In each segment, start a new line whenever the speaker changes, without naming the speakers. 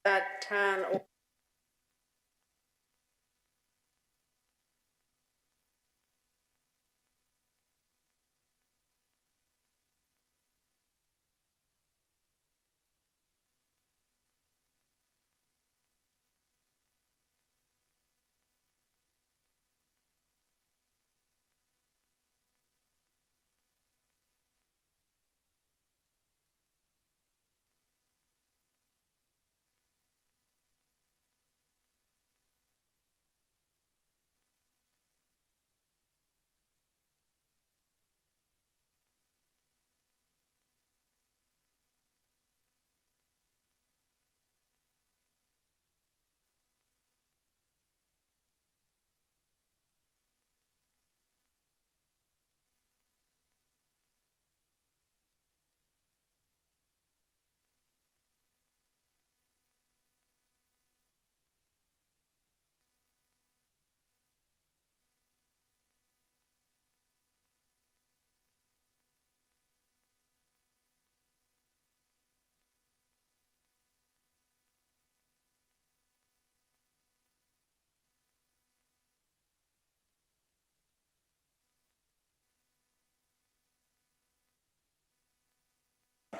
Tan or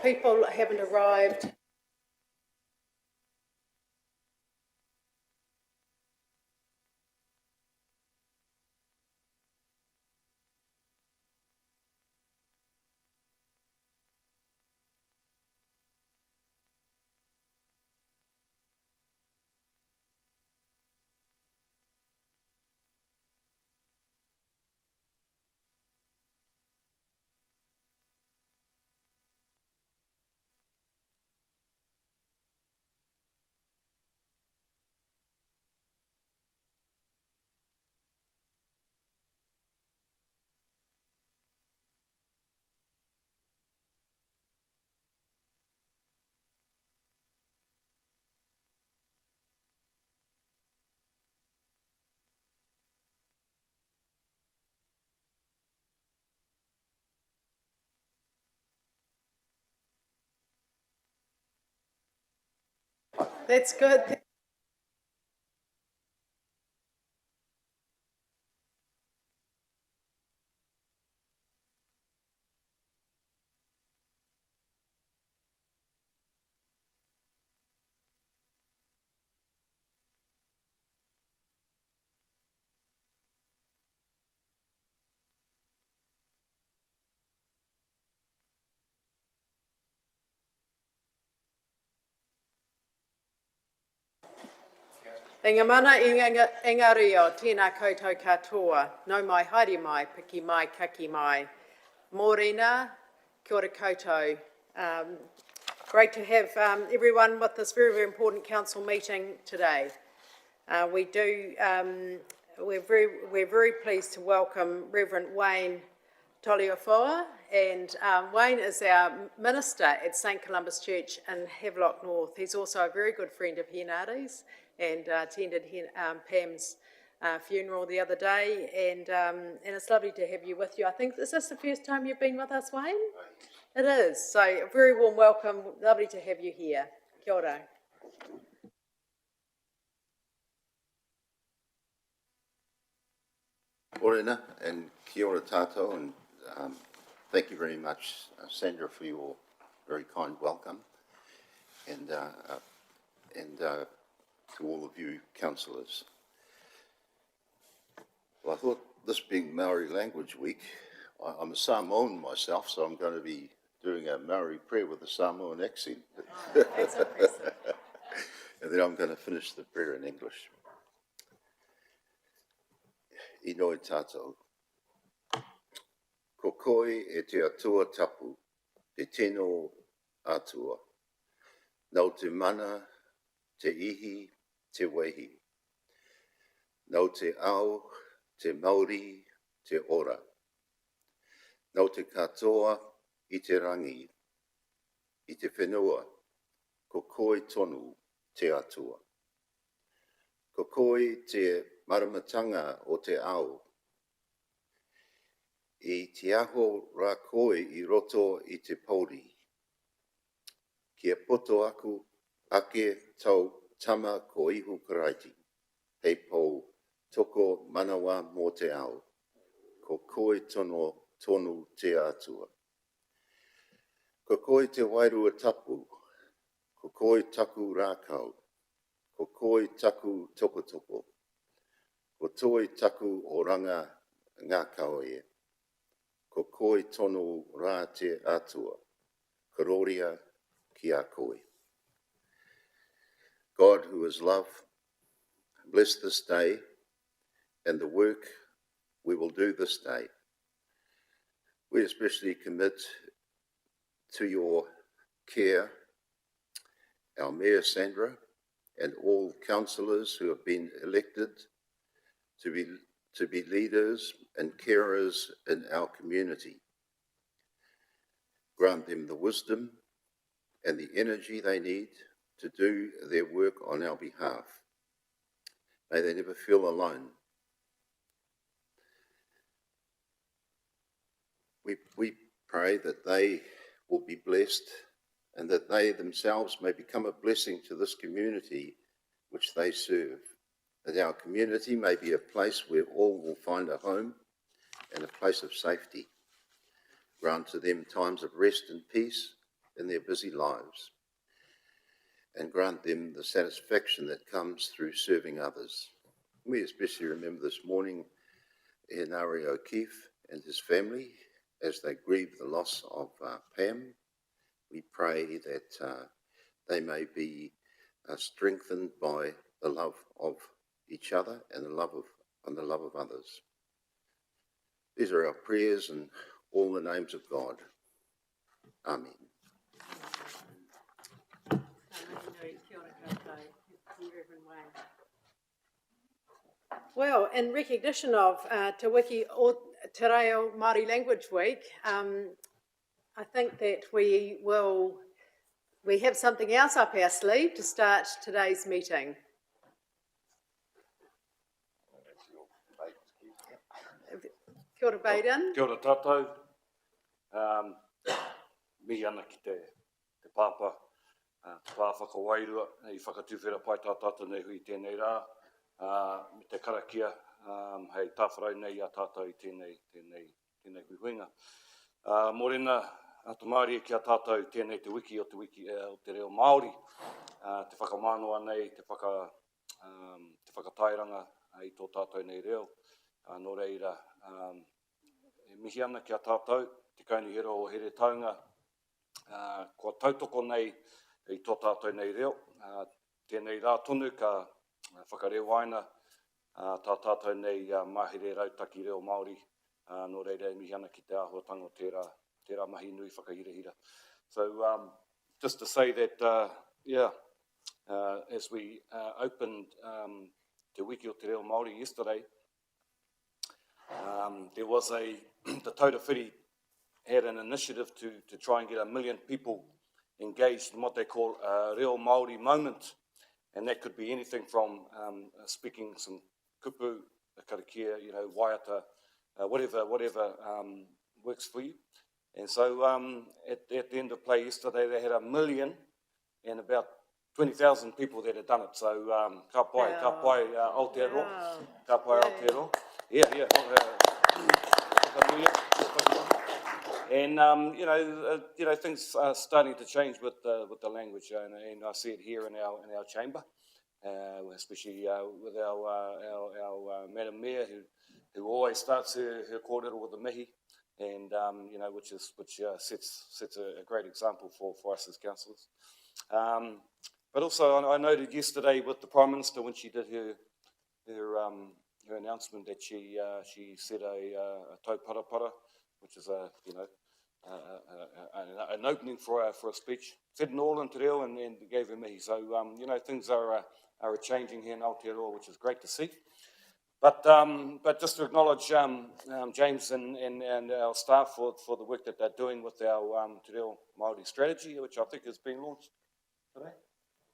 people haven't arrived. That's good. Inga mana inga rio, tēnā koutou katoa, no mai haere mai, piki mai, kaki mai. Mōrena, kia ora koutou. Great to have everyone with this very, very important council meeting today. We're very pleased to welcome Reverend Wayne Toliofoa, and Wayne is our minister at St Columba's Church in Havelock North. He's also a very good friend of Henardi's and attended Pam's funeral the other day, and it's lovely to have you with you. I think, is this the first time you've been with us, Wayne? It is, so a very warm welcome, lovely to have you here. Kia ora.
Orena and kia ora tātou, and thank you very much, Sandra, for your very kind welcome, and to all of you councillors. Well, I thought this being Maori Language Week, I'm a Samoan myself, so I'm going to be doing a Maori prayer with a Samoan accent.
Oh, that's impressive.
And then I'm going to finish the prayer in English. I noi tātou. Ko koe e te atua tapu, te tino atua. Nau te mana, te ihi, te wehi. Nau te ao, te Maori, te ora. Nau te katoa, I te rangi. I te whenua, ko koe tonu te atua. Ko koe te maramatanga o te ao. I te aho rā koe I roto I te pauri. Kia poto aku ake tau tama ko ihu karaiti, hei pou toko manawa mō te ao, ko koe tonu te atua. Ko koe te wairua tapu, ko koe taku rākau, ko koe taku toko, ko toi taku oranga ngā kaoe, ko koe tonu rā te atua, karoria ki a koe. God, who is love, bless this day and the work we will do this day. We especially commit to your care our Mayor Sandra and all councillors who have been elected to be leaders and carers in our community. Grant them the wisdom and the energy they need to do their work on our behalf. May they never feel alone. We pray that they will be blessed and that they themselves may become a blessing to this community which they serve, that our community may be a place where all will find a home and a place of safety. Grant to them times of rest and peace in their busy lives, and grant them the satisfaction that comes through serving others. We especially remember this morning Henare O'Keefe and his family as they grieve the loss of Pam. We pray that they may be strengthened by the love of each other and the love of others. These are our prayers in all the names of God. Amen.
Well, in recognition of Te Wiki o Te Reo Māori Language Week, I think that we have something else up our sleeve to start today's meeting. Kia ora, Baden.
Kia ora tātou. Mihi ana ki te pāpa, te pāwhakawairua, hei whakatuwhera pai tā tātou nei hui tēnei rā, me te karakia, hei tāwharau nei a tātou i tēnei huihuinga. Mōrena, atu Māori e kia tātou tēnei te wiki o te reo Māori, te whakamanoa nei, te whakatairanga i tō tātou nei reo, nō reira, e mihi ana kia tātou, te kaunihera o here taunga, kua tautoko nei i tō tātou nei reo, tēnei rā tonu ka whakareo aina, tā tātou nei mahere rautaki reo Māori, nō reira e mihi ana ki te āhuatanga o tērā mahi nui whakahirahira. So just to say that, as we opened Te Wiki o Te Reo Māori yesterday, there was the Tauta Whiri had an initiative to try and get 1 million people engaged in what they call a Reo Māori moment. And that could be anything from speaking some kupu, karakia, waiata, whatever works for you. And so at the end of play yesterday, they had 1 million and about 20,000 people that had done it. So ka pai Aotearoa, ka pai Aotearoa. Yeah. And things are starting to change with the language, and I see it here in our chamber, especially with our Madam Mayor, who always starts her kōrero with the mihi, and which sets a great example for us as councillors. But also, I noted yesterday with the Prime Minister when she did her announcement that she said a tau parapara, which is an opening for a speech. Said it all in te reo and gave her mihi. So things are changing here in Aotearoa, which is great to see. But just to acknowledge James and our staff for the work that they're doing with our te reo Māori strategy, which I think is being launched today.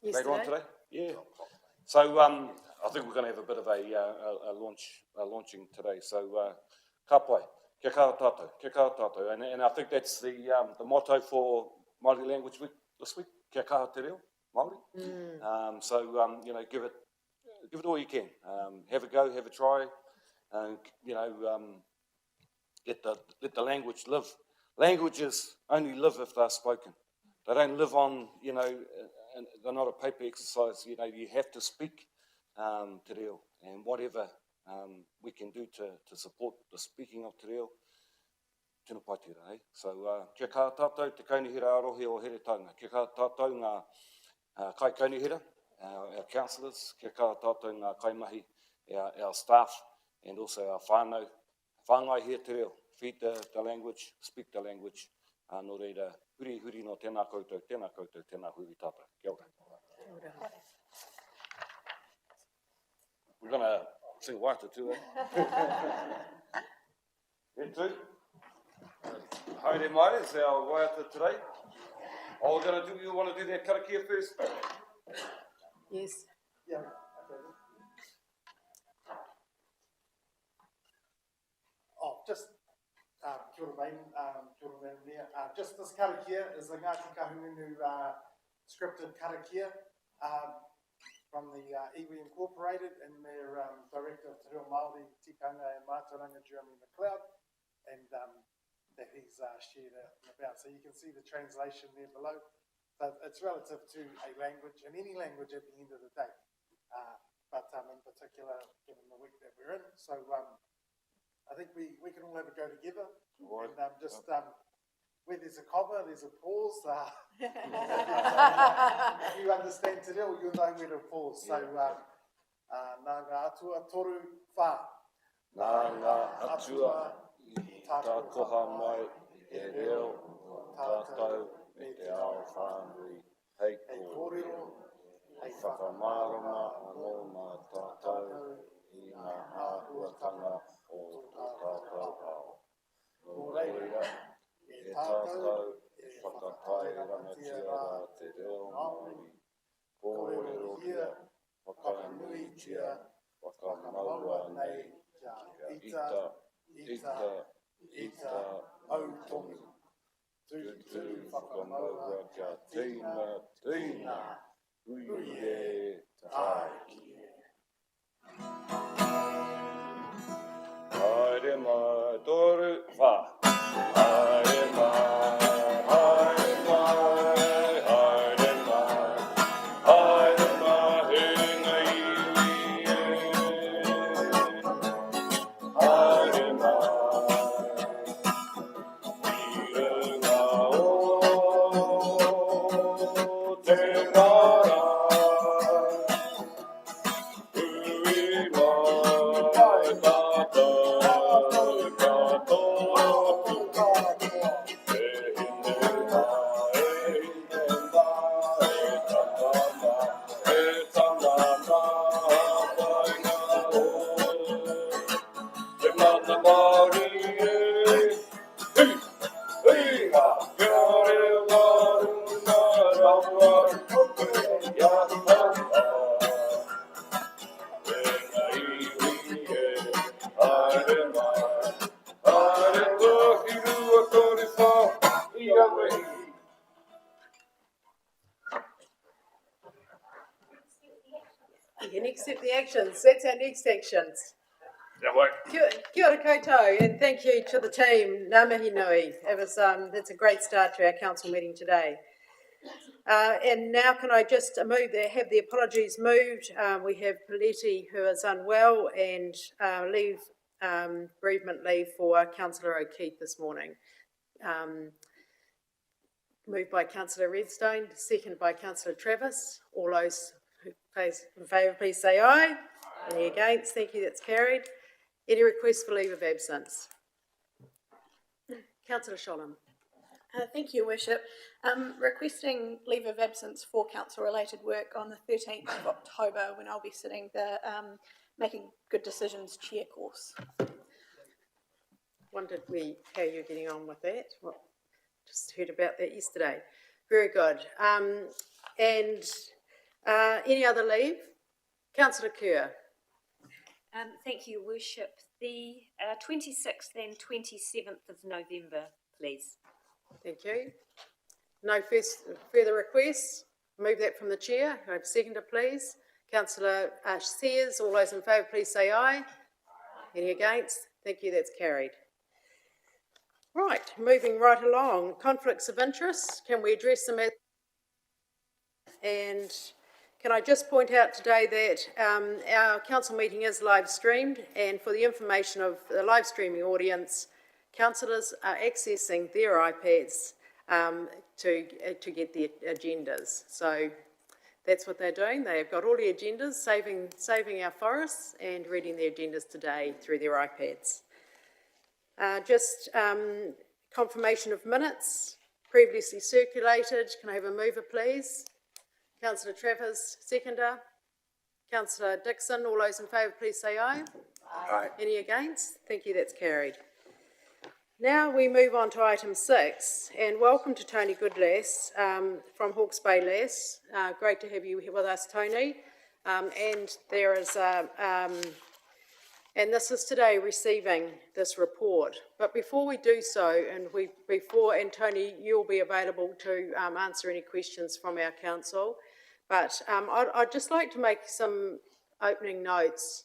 Yesterday.
Later on today, yeah. So I think we're going to have a bit of a launching today. So ka pai, kia kaha tātou, and I think that's the motto for Māori Language Week this week. Kia kaha te reo, Māori. So, you know, give it all you can. Have a go, have a try. You know, let the language live. Languages only live if they're spoken. They don't live on, you know, and they're not a paper exercise. You know, you have to speak te reo, and whatever we can do to support the speaking of te reo, tēnā pai tērā, eh? So, kia kā tātou te kaunihira arohi o here taunga. Kia kā tātou ngā kai kaunihira, our councillors, kia kā tātou ngā kaimahi, our staff, and also our whāngai here te reo. Feed the language, speak the language. Nō reira, huri no tēnā koutou, tēnā huri tātou. Kia ora. We're going to sing waiata too, eh? And two. Haere mai is our waiata today. Oh, we're going to do, you want to do that karakia first?
Yes.
Yeah. Oh, just kia ora mai, kia ora mai. Just this karakia is the Ngāti Kahungunu scripted karakia from the iwi Incorporated and their Director of Te Reo Māori, Tikanga and Mātauranga, Jeremy McLeod, and that he's shared out and about. So you can see the translation there below. So it's relative to a language, and any language at the end of the day, but in particular, given the week that we're in. So I think we can all have a go together,
Right.
and just where there's a comma, there's a pause. If you understand te reo, you'll know where to pause. So, nā ngā atua toru whā.
Nā ngā atua I tā koha mai e reo tātou me te ao whānui hei kōrero, hei whakamārama anō mā tātou I ngā āhuatanga o tō tātou ao. Nō reira, e tātou e whakatai rangatia rā te reo Māori, kōrero hia, whakanuitia, whakamaua nei, kia ita, au tongi. Tutu whakamaua kia tīna, ui e tāiki. Haere mai toru whā. Haere mai, haere mai, haere mai, haere mai, he ngā iwi e. Haere mai, I runga o te rara. Ui mai tātou katoa. E hine mai, e hine mai, e tangana, pai ngā o. Te mana Māori e. Hei ha, kia reo warunga rawa kope ia tanga. E ngā iwi e, haere mai, haere tohiru a kore whā, I a wehi.
You can accept the actions. That's our next actions.
Ia wai.
Kia ora koutou, and thank you to the team. Ngā mihi nui. That's a great start to our council meeting today. And now can I just have the apologies moved. We have Paletti, who is unwell, and bereavement leave for Councillor O'Keefe this morning. Moved by Councillor Redstone, seconded by Councillor Travis. All those who in favour, please say aye. Any against? Thank you, that's carried. Any requests for leave of absence? Councillor Sholem.
Thank you, Worship. Requesting leave of absence for council-related work on the 13th of October when I'll be sitting the Making Good Decisions chair course.
Wondered how you're getting on with that. Well, just heard about that yesterday. Very good. And any other leave? Councillor Kerr.
Thank you, Worship. The 26th and 27th of November, please.
Thank you. No further requests? Move that from the chair. Can I have a seconder, please? Councillor Sears, all those in favour, please say aye. Any against? Thank you, that's carried. Right, moving right along. Conflicts of interest, can we address them at... And can I just point out today that our council meeting is live streamed, and for the information of the live streaming audience, councillors are accessing their iPads to get the agendas. So that's what they're doing. They've got all the agendas, saving our forests and reading the agendas today through their iPads. Confirmation of minutes previously circulated. Can I have a mover, please? Councillor Travers, seconder. Councillor Dixon, all those in favour, please say aye.
Aye.
Any against? Thank you, that's carried. Now we move on to item 6, and welcome to Tony Goodlass from Hawke's Bay Lass. Great to have you here with us, Tony. And there is and this is today receiving this report. But before we do so, and Tony, you'll be available to answer any questions from our council. But I'd just like to make some opening notes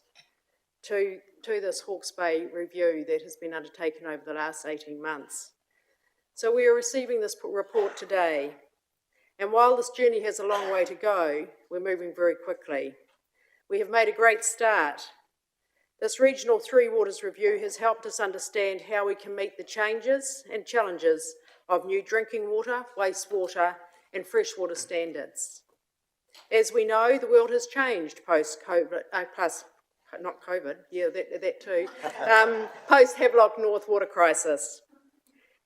to this Hawke's Bay review that has been undertaken over the last 18 months. So we are receiving this report today, and while this journey has a long way to go, we're moving very quickly. We have made a great start. This regional Three Waters review has helped us understand how we can meet the changes and challenges of new drinking water, wastewater and freshwater standards. As we know, the world has changed post-COVID, post-Havelock North water crisis.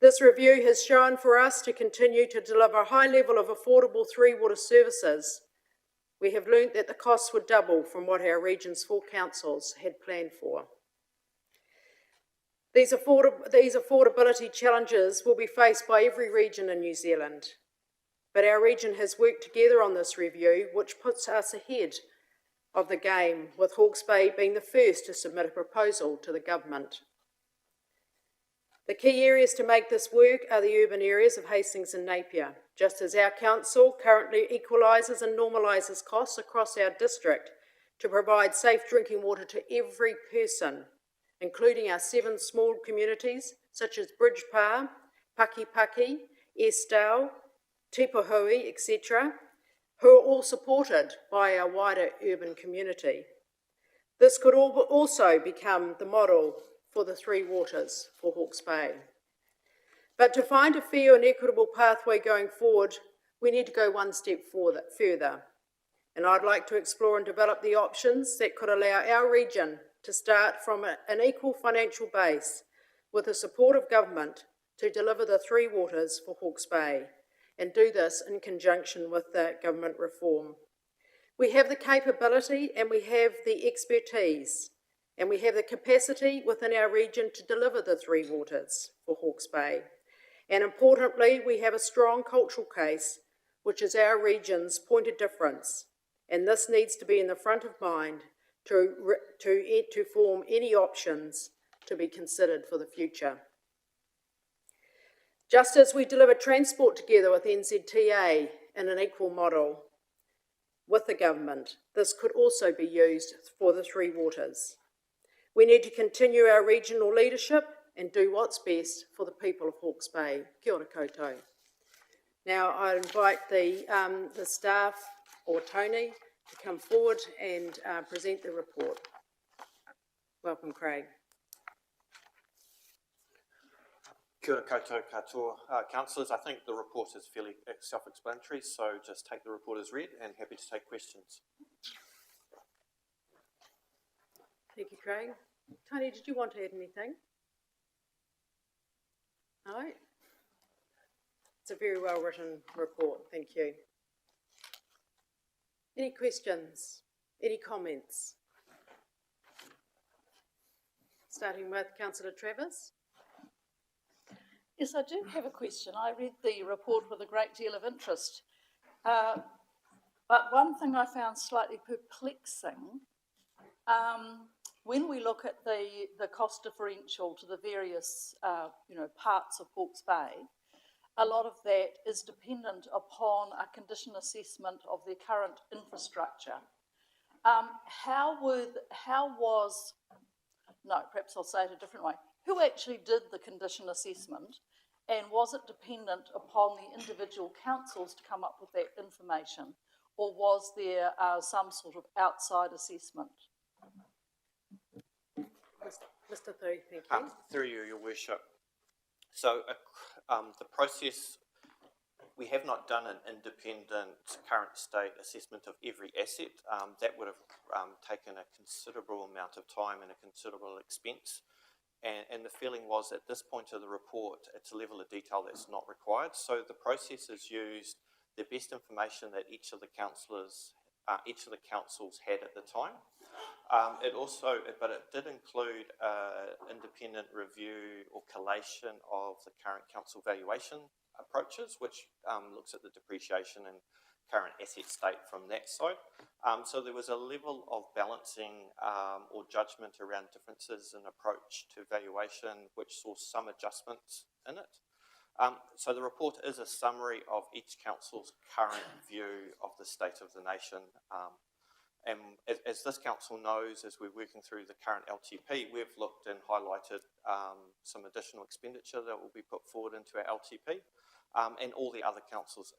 This review has shown for us to continue to deliver a high level of affordable three water services. We have learnt that the costs would double from what our region's 4 councils had planned for. These affordability challenges will be faced by every region in New Zealand, but our region has worked together on this review, which puts us ahead of the game, with Hawke's Bay being the first to submit a proposal to the government. The key areas to make this work are the urban areas of Hastings and Napier, just as our council currently equalises and normalises costs across our district to provide safe drinking water to every person, including our 7 small communities such as Bridgepa, Pakipaki, Estelle, Tipuhui, etc., who are all supported by our wider urban community. This could also become the model for the Three Waters for Hawke's Bay. But to find a fair and equitable pathway going forward, we need to go one step further. And I'd like to explore and develop the options that could allow our region to start from an equal financial base with the support of government to deliver the Three Waters for Hawke's Bay, and do this in conjunction with the government reform. We have the capability and we have the expertise and we have the capacity within our region to deliver the Three Waters for Hawke's Bay. And importantly, we have a strong cultural case, which is our region's point of difference. And this needs to be in the front of mind to form any options to be considered for the future. Just as we deliver transport together with NZTA in an equal model with the government, this could also be used for the Three Waters. We need to continue our regional leadership and do what's best for the people of Hawke's Bay. Kia ora koutou. Now I invite the staff or Tony to come forward and present the report. Welcome, Craig.
Kia ora koutou katoa. Councillors, I think the report is fairly self-explanatory, so just take the report as read and happy to take questions.
Thank you, Craig. Tony, did you want to add anything? No? It's a very well written report, thank you. Any questions? Any comments? Starting with Councillor Travers.
Yes, I do have a question. I read the report with a great deal of interest. But one thing I found slightly perplexing, when we look at the cost differential to the various parts of Hawke's Bay, a lot of that is dependent upon a condition assessment of their current infrastructure. Perhaps I'll say it a different way. Who actually did the condition assessment, and was it dependent upon the individual councils to come up with that information, or was there some sort of outside assessment?
Mr. Thuy, thank you.
Through you, Your Worship. So the process, we have not done an independent current state assessment of every asset. That would have taken a considerable amount of time and a considerable expense. And the feeling was at this point of the report, it's a level of detail that's not required. So the process is used the best information that each of the councils had at the time. But it did include independent review or collation of the current council valuation approaches, which looks at the depreciation and current asset state from that side. So there was a level of balancing or judgment around differences in approach to valuation, which saw some adjustments in it. So the report is a summary of each council's current view of the state of the nation. And as this council knows, as we're working through the current LTP, we've looked and highlighted some additional expenditure that will be put forward into our LTP. And all the other councils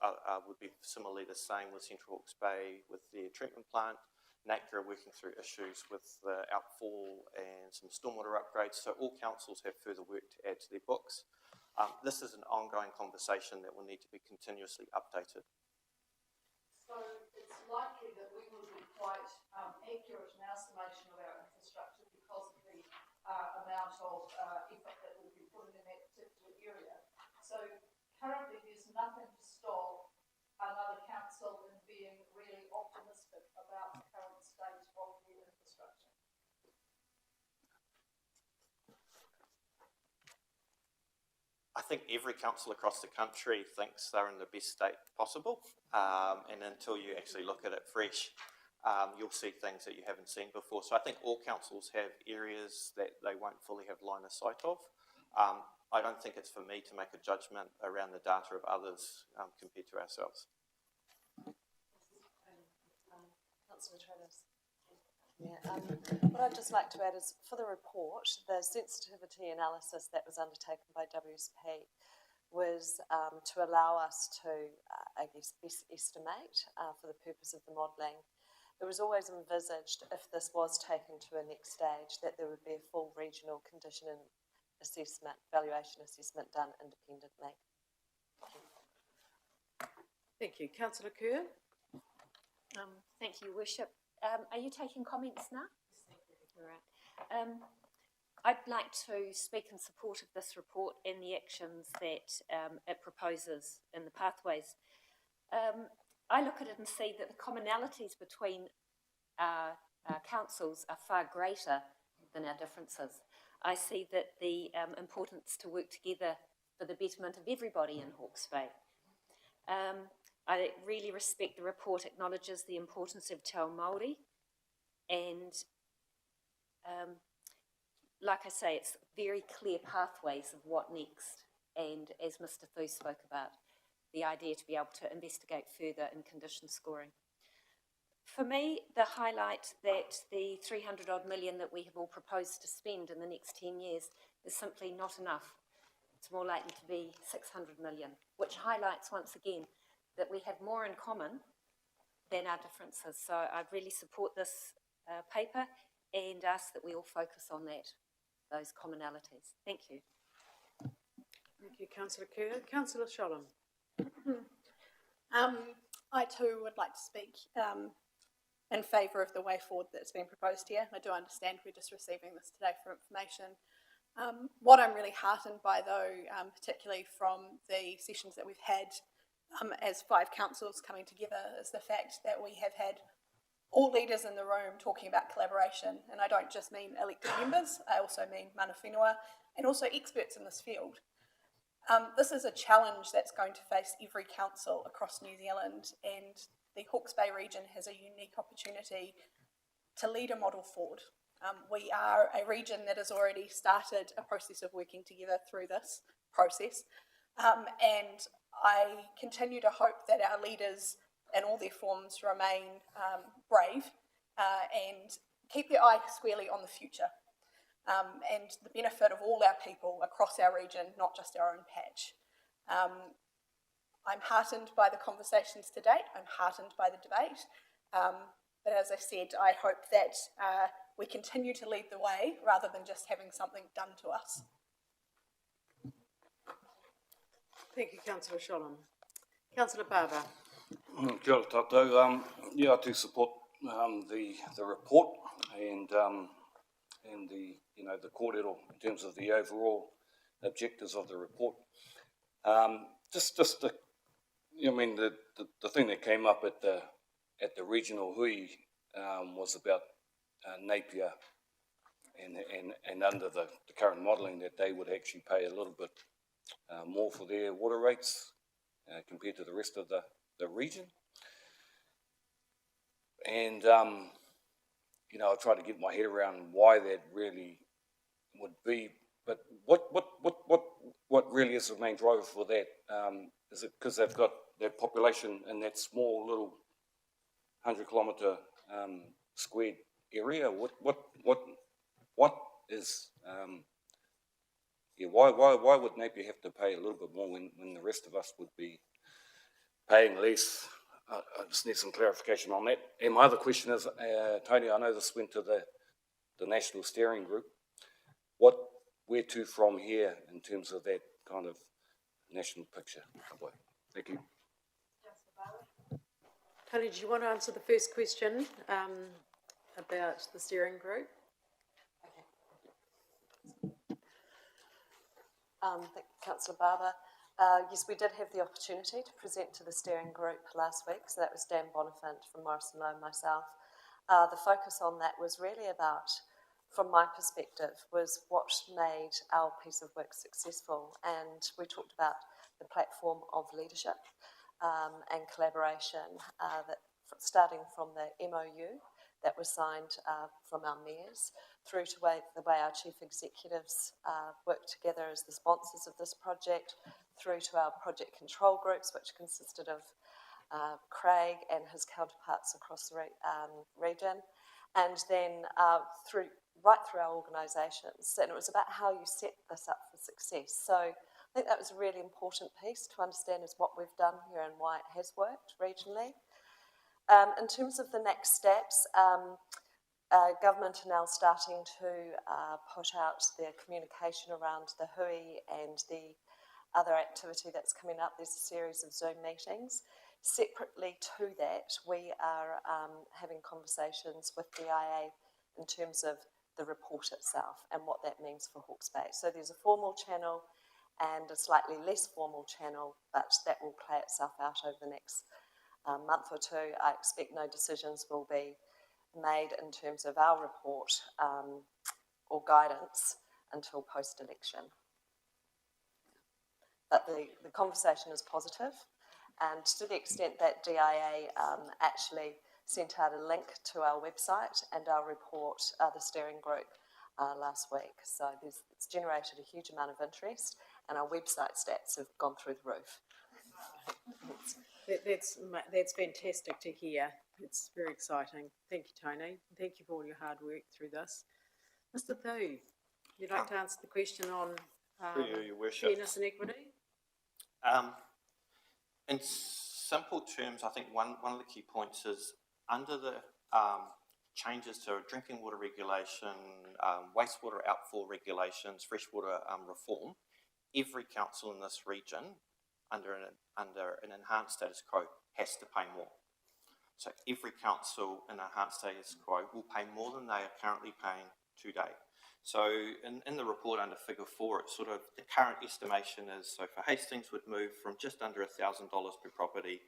would be similarly the same with Central Hawke's Bay, with their treatment plant. NACRA working through issues with the outfall and some stormwater upgrades. So all councils have further work to add to their books. This is an ongoing conversation that will need to be continuously updated.
So it's likely that we will be quite accurate in our summation of our infrastructure because of the amount of effort that will be put in that particular area. So currently there's nothing to stop another council in being really optimistic about the current state of their infrastructure.
I think every council across the country thinks they're in the best state possible, and until you actually look at it fresh, you'll see things that you haven't seen before. So I think all councils have areas that they won't fully have line of sight of. I don't think it's for me to make a judgment around the data of others compared to ourselves.
Councillor Travis. Yeah, what I'd just like to add is for the report, the sensitivity analysis that was undertaken by WSP was to allow us to, best estimate for the purpose of the modelling. It was always envisaged, if this was taken to a next stage, that there would be a full regional condition and assessment, valuation assessment done independently.
Thank you. Councillor Kerr.
Thank you, Worship. Are you taking comments now? All right. I'd like to speak in support of this report and the actions that it proposes in the pathways. I look at it and see that the commonalities between our councils are far greater than our differences. I see that the importance to work together for the betterment of everybody in Hawke's Bay. I really respect the report acknowledges the importance of Te Ao Māori, and like I say, it's very clear pathways of what next, and as Mr. Thuy spoke about, the idea to be able to investigate further in condition scoring. For me, the highlight that the 300 odd million that we have all proposed to spend in the next 10 years is simply not enough. It's more likely to be 600 million, which highlights once again that we have more in common than our differences. So I really support this paper and ask that we all focus on those commonalities. Thank you.
Thank you, Councillor Kerr. Councillor Sholem.
I too would like to speak in favour of the way forward that's been proposed here. I do understand we're just receiving this today for information. What I'm really heartened by though, particularly from the sessions that we've had as 5 councils coming together, is the fact that we have had all leaders in the room talking about collaboration, and I don't just mean elected members, I also mean mana whenua and also experts in this field. This is a challenge that's going to face every council across New Zealand, and the Hawke's Bay region has a unique opportunity to lead a model forward. We are a region that has already started a process of working together through this process. And I continue to hope that our leaders in all their forms remain brave and keep their eye squarely on the future and the benefit of all our people across our region, not just our own patch. I'm heartened by the conversations to date. I'm heartened by the debate. But as I said, I hope that we continue to lead the way rather than just having something done to us.
Thank you, Councillor Sholem. Councillor Barber.
Kia ora tātou. Yeah, I do support the report and the the kōrero in terms of the overall objectives of the report. Just the thing that came up at the regional hui was about Napier and under the current modelling that they would actually pay a little bit more for their water rates compared to the rest of the region. And I try to get my head around why that really would be. But what really is the main driver for that? Is it because they've got their population in that small little 100-kilometre squared area? What is why would Napier have to pay a little bit more when the rest of us would be paying less? I just need some clarification on that. And my other question is, Tony, I know this went to the National Steering Group. Where to from here in terms of that kind of national picture? Thank you.
Tony, do you want to answer the first question about the steering group?
Okay. Thank you, Councillor Barber. Yes, we did have the opportunity to present to the steering group last week, so that was Dan Bonifant from Morrison Lowe and myself. The focus on that was really about, from my perspective, was what made our piece of work successful. And we talked about the platform of leadership and collaboration, that starting from the MOU that was signed from our mayors through to the way our chief executives work together as the sponsors of this project, through to our project control groups, which consisted of Craig and his counterparts across the region, and then right through our organisations. And it was about how you set this up for success. So I think that was a really important piece to understand is what we've done here and why it has worked regionally. In terms of the next steps, government are now starting to put out their communication around the hui and the other activity that's coming up. There's a series of Zoom meetings. Separately to that, we are having conversations with DIA in terms of the report itself and what that means for Hawke's Bay. So there's a formal channel and a slightly less formal channel, but that will play itself out over the next month or two. I expect no decisions will be made in terms of our report or guidance until post-election. But the conversation is positive, and to the extent that DIA actually sent out a link to our website and our report, the steering group, last week. So it's generated a huge amount of interest, and our website stats have gone through the roof.
That's fantastic to hear. It's very exciting. Thank you, Tony. Thank you for all your hard work through this. Mr. Thu, you'd like to answer the question on
Your Worship.
fairness and equity?
In simple terms, I think one of the key points is under the changes to drinking water regulation, wastewater outfall regulations, freshwater reform, every council in this region under an enhanced status quo has to pay more. So every council in enhanced status quo will pay more than they are currently paying today. So in the report under figure 4, it's sort of the current estimation is, so for Hastings would move from just under $1,000 per property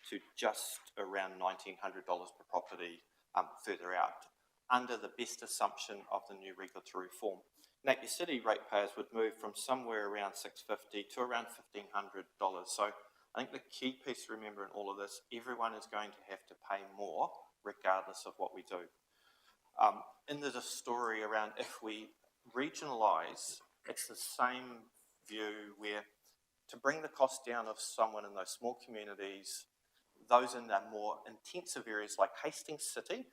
to just around $1,900 per property further out, under the best assumption of the new regulatory reform. Napier City ratepayers would move from somewhere around $650 to around $1,500. So I think the key piece to remember in all of this, everyone is going to have to pay more regardless of what we do. And there's a story around if we regionalise, it's the same view where to bring the cost down of someone in those small communities, those in the more intensive areas like Hastings City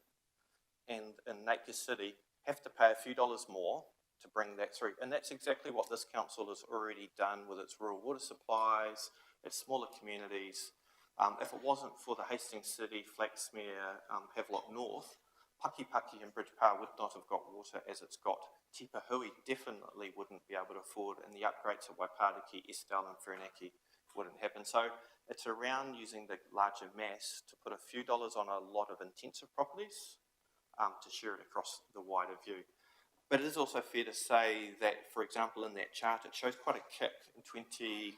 and in Napier City have to pay a few dollars more to bring that through. And that's exactly what this council has already done with its rural water supplies, its smaller communities. If it wasn't for the Hastings City, Flaxmere, Havelock North, Paki and Bridgepower would not have got water as it's got. Te Pahui definitely wouldn't be able to afford, and the upgrades at Waipariki, Estelle and Whirinaki wouldn't happen. So it's around using the larger mass to put a few dollars on a lot of intensive properties to share it across the wider view. But it is also fair to say that, for example, in that chart, it shows quite a kick in 2025,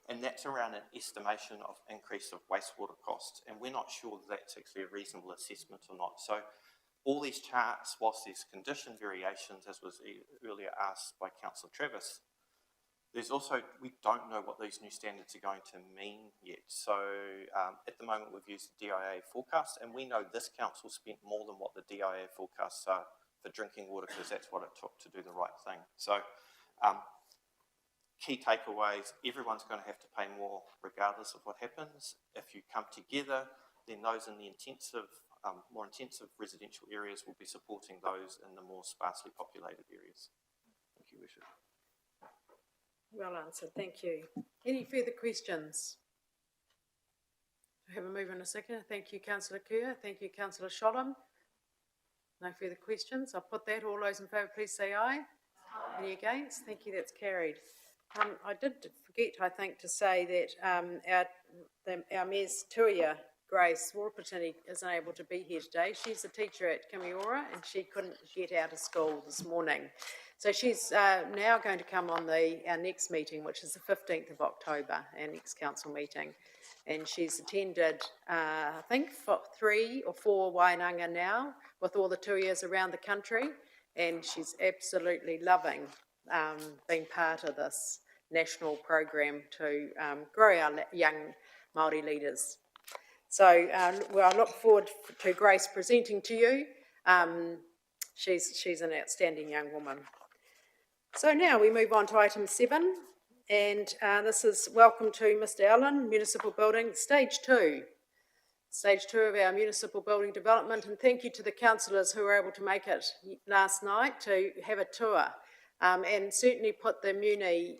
and that's around an estimation of increase of wastewater costs. And we're not sure that's actually a reasonable assessment or not. So all these charts, whilst there's condition variations, as was earlier asked by Councillor Travis, there's also, we don't know what these new standards are going to mean yet. So at the moment we've used the DIA forecast, and we know this council spent more than what the DIA forecasts are for drinking water, because that's what it took to do the right thing. So key takeaways, everyone's going to have to pay more regardless of what happens. If you come together, then those in the more intensive residential areas will be supporting those in the more sparsely populated areas. Thank you, Worship.
Well answered, thank you. Any further questions? I have a move in a second. Thank you, Councillor Kerr. Thank you, Councillor Sholem. No further questions. I'll put that. All those in favour, please say aye. Aye. Any against? Thank you, that's carried. I did forget, I think, to say that our Mayor's Tuia, Grace Warpatini, isn't able to be here today. She's a teacher at Kamiora and she couldn't get out of school this morning. So she's now going to come on our next meeting, which is the 15th of October, our next council meeting. And she's attended, I think, 3 or 4 Wainanga now with all the tuias around the country. And she's absolutely loving being part of this national program to grow our young Māori leaders. So well, I look forward to Grace presenting to you. She's an outstanding young woman. So now we move on to item 7, and this is welcome to Mr. Allen, Municipal Building, Stage 2. Stage 2 of our municipal building development, and thank you to the councillors who were able to make it last night to have a tour and certainly put the Muni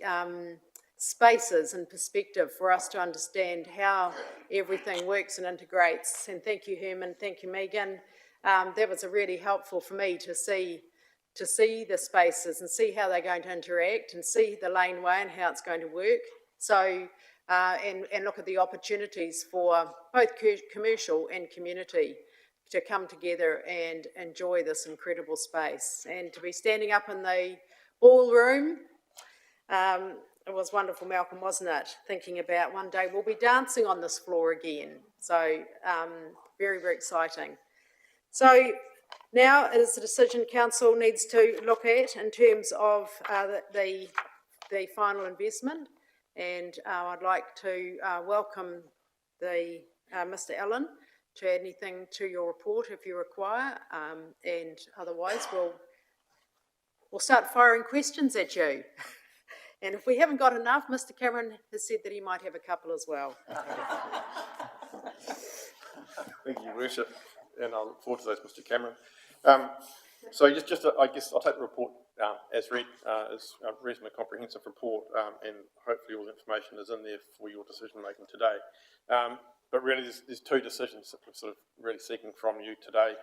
spaces in perspective for us to understand how everything works and integrates. And thank you, Herman, thank you, Megan. That was really helpful for me to see the spaces and see how they're going to interact and see the laneway and how it's going to work. So, and look at the opportunities for both commercial and community to come together and enjoy this incredible space. And to be standing up in the ballroom, it was wonderful, Malcolm, wasn't it? Thinking about one day we'll be dancing on this floor again. So very, very exciting. So now it is the decision council needs to look at in terms of the final investment. And I'd like to welcome Mr. Allen to add anything to your report if you require. And otherwise we'll start firing questions at you. And if we haven't got enough, Mr. Cameron has said that he might have a couple as well.
Thank you, Worship, and I look forward to those, Mr. Cameron. So I guess I'll take the report as read. It's a reasonably comprehensive report, and hopefully all the information is in there for your decision making today. But really, there's 2 decisions that we're sort of really seeking from you today.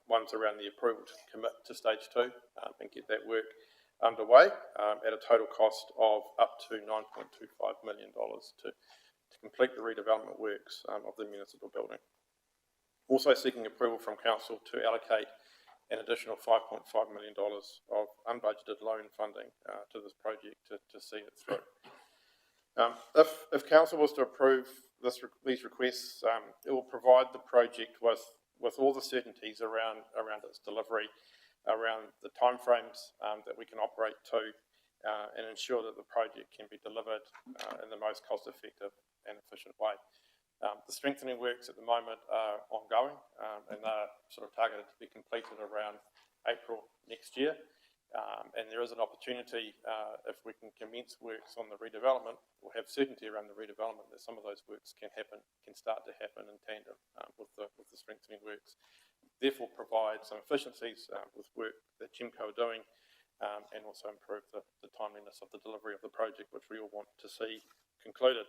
One's around the approval to commit to stage 2 and get that work underway at a total cost of up to $9.25 million to complete the redevelopment works of the municipal building. Also seeking approval from council to allocate an additional $5.5 million of unbudgeted loan funding to this project to see it through. If council was to approve these requests, it will provide the project with all the certainties around its delivery, around the timeframes that we can operate to, and ensure that the project can be delivered in the most cost-effective and efficient way. The strengthening works at the moment are ongoing, and they're sort of targeted to be completed around April next year. And there is an opportunity, if we can commence works on the redevelopment, or have certainty around the redevelopment, that some of those works can start to happen in tandem with the strengthening works. Therefore, provide some efficiencies with work that Chimco are doing, and also improve the timeliness of the delivery of the project, which we all want to see concluded.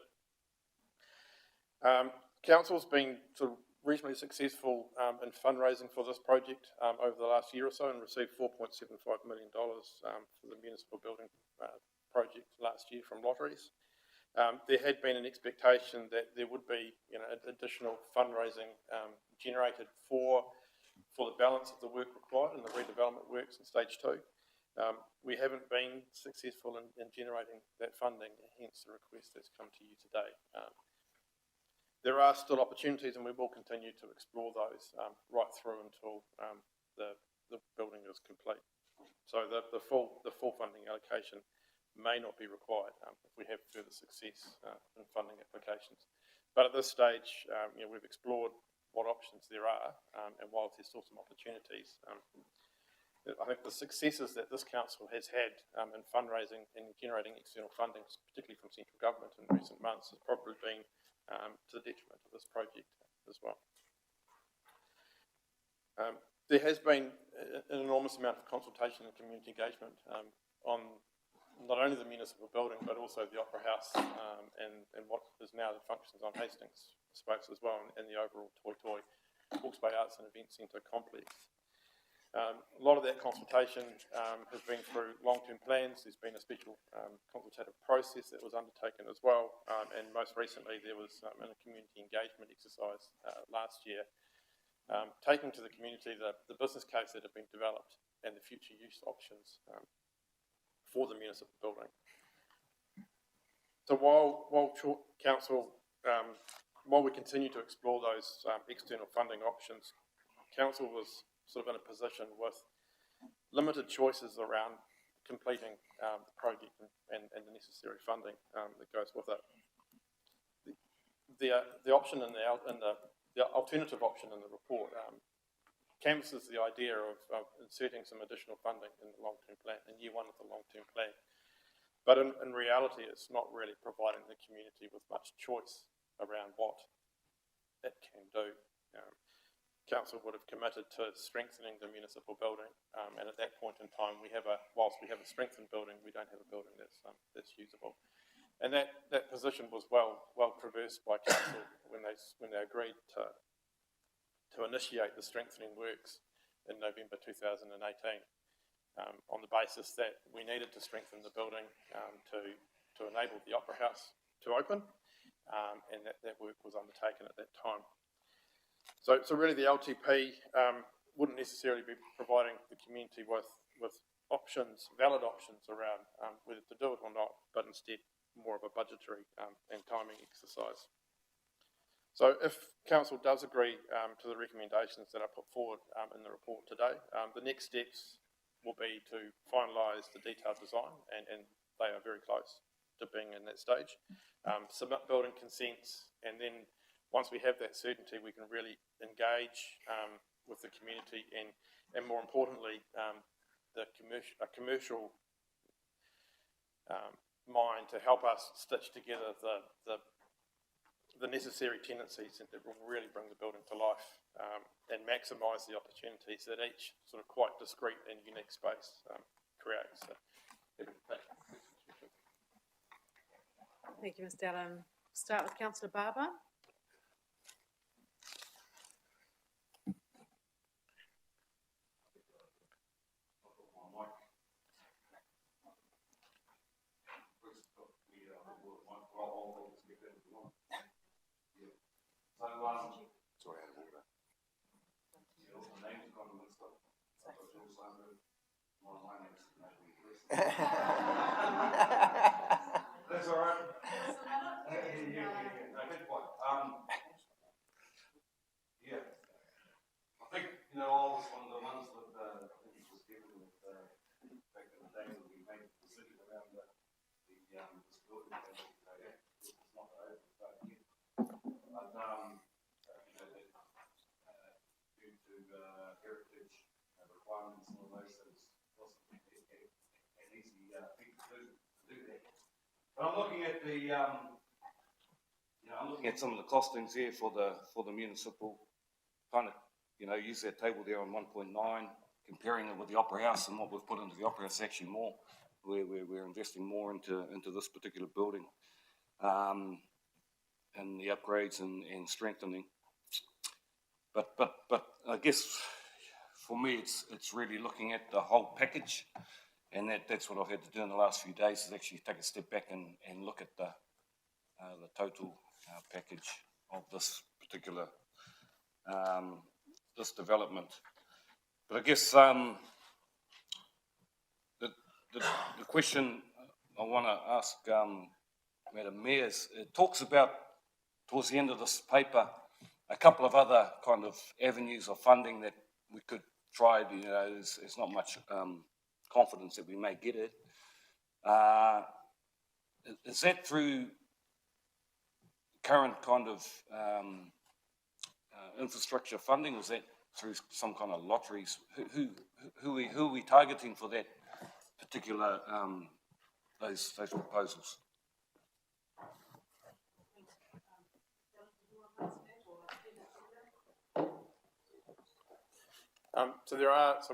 Council's been sort of reasonably successful in fundraising for this project over the last year or so, and received $4.75 million for the municipal building project last year from lotteries. There had been an expectation that there would be, additional fundraising generated for the balance of the work required in the redevelopment works in stage 2. We haven't been successful in generating that funding, hence the request that's come to you today. There are still opportunities, and we will continue to explore those right through until the building is complete. So the full funding allocation may not be required if we have further success in funding applications. But at this stage, we've explored what options there are, and while there's still some opportunities, I think the successes that this council has had in fundraising and generating external funding, particularly from central government in recent months, has probably been to the detriment of this project as well. There has been an enormous amount of consultation and community engagement on not only the municipal building, but also the Opera House and what is now the functions on Hastings space as well, and the overall Toi Hawke's Bay Arts and Event Centre complex. A lot of that consultation has been through long-term plans. There's been a special consultative process that was undertaken as well, and most recently there was a community engagement exercise last year, taking to the community the business case that had been developed and the future use options for the municipal building. So while council, while we continue to explore those external funding options, council was sort of in a position with limited choices around completing the project and the necessary funding that goes with it. The option in the alternative option in the report canvasses the idea of inserting some additional funding in the long-term plan, in year 1 of the long-term plan. But in reality, it's not really providing the community with much choice around what it can do. Council would have committed to strengthening the municipal building, and at that point in time, whilst we have a strengthened building, we don't have a building that's usable. And that position was well traversed by council when they agreed to initiate the strengthening works in November 2018, on the basis that we needed to strengthen the building to enable the Opera House to open, and that work was undertaken at that time. So really the LTP wouldn't necessarily be providing the community with options, valid options around whether to do it or not, but instead more of a budgetary and timing exercise. So if council does agree to the recommendations that are put forward in the report today, the next steps will be to finalise the detailed design, and they are very close to being in that stage. Submit building consents, and then once we have that certainty, we can really engage with the community and more importantly, a commercial mind to help us stitch together the necessary tenancies that will really bring the building to life and maximise the opportunities that each sort of quite discrete and unique space creates. So,
Thank you, Mr. Allen. Start with Councillor Barber.
Sorry, I had water.
That's all right. No, good point. Yeah, I think, I was one of the ones that I think it was given with back in the day when we made the decision around this building. It's not over, but due to heritage requirements and all those things, wasn't I'm looking at I'm looking at some of the costings here for the municipal, kind of, use that table there on 1.9, comparing it with the Opera House, and what we've put into the Opera House actually more. We're investing more into this particular building, and the upgrades and strengthening. But I guess for me it's really looking at the whole package, and that's what I've had to do in the last few days, is actually take a step back and look at the total package of this particular this development. But I guess the question I want to ask Madam Mayor is, it talks about towards the end of this paper a couple of other kind of avenues of funding that we could try. There's not much confidence that we may get it. Is that through current kind of infrastructure funding, or is that through some kind of lotteries? Who are we targeting for that particular those proposals?
So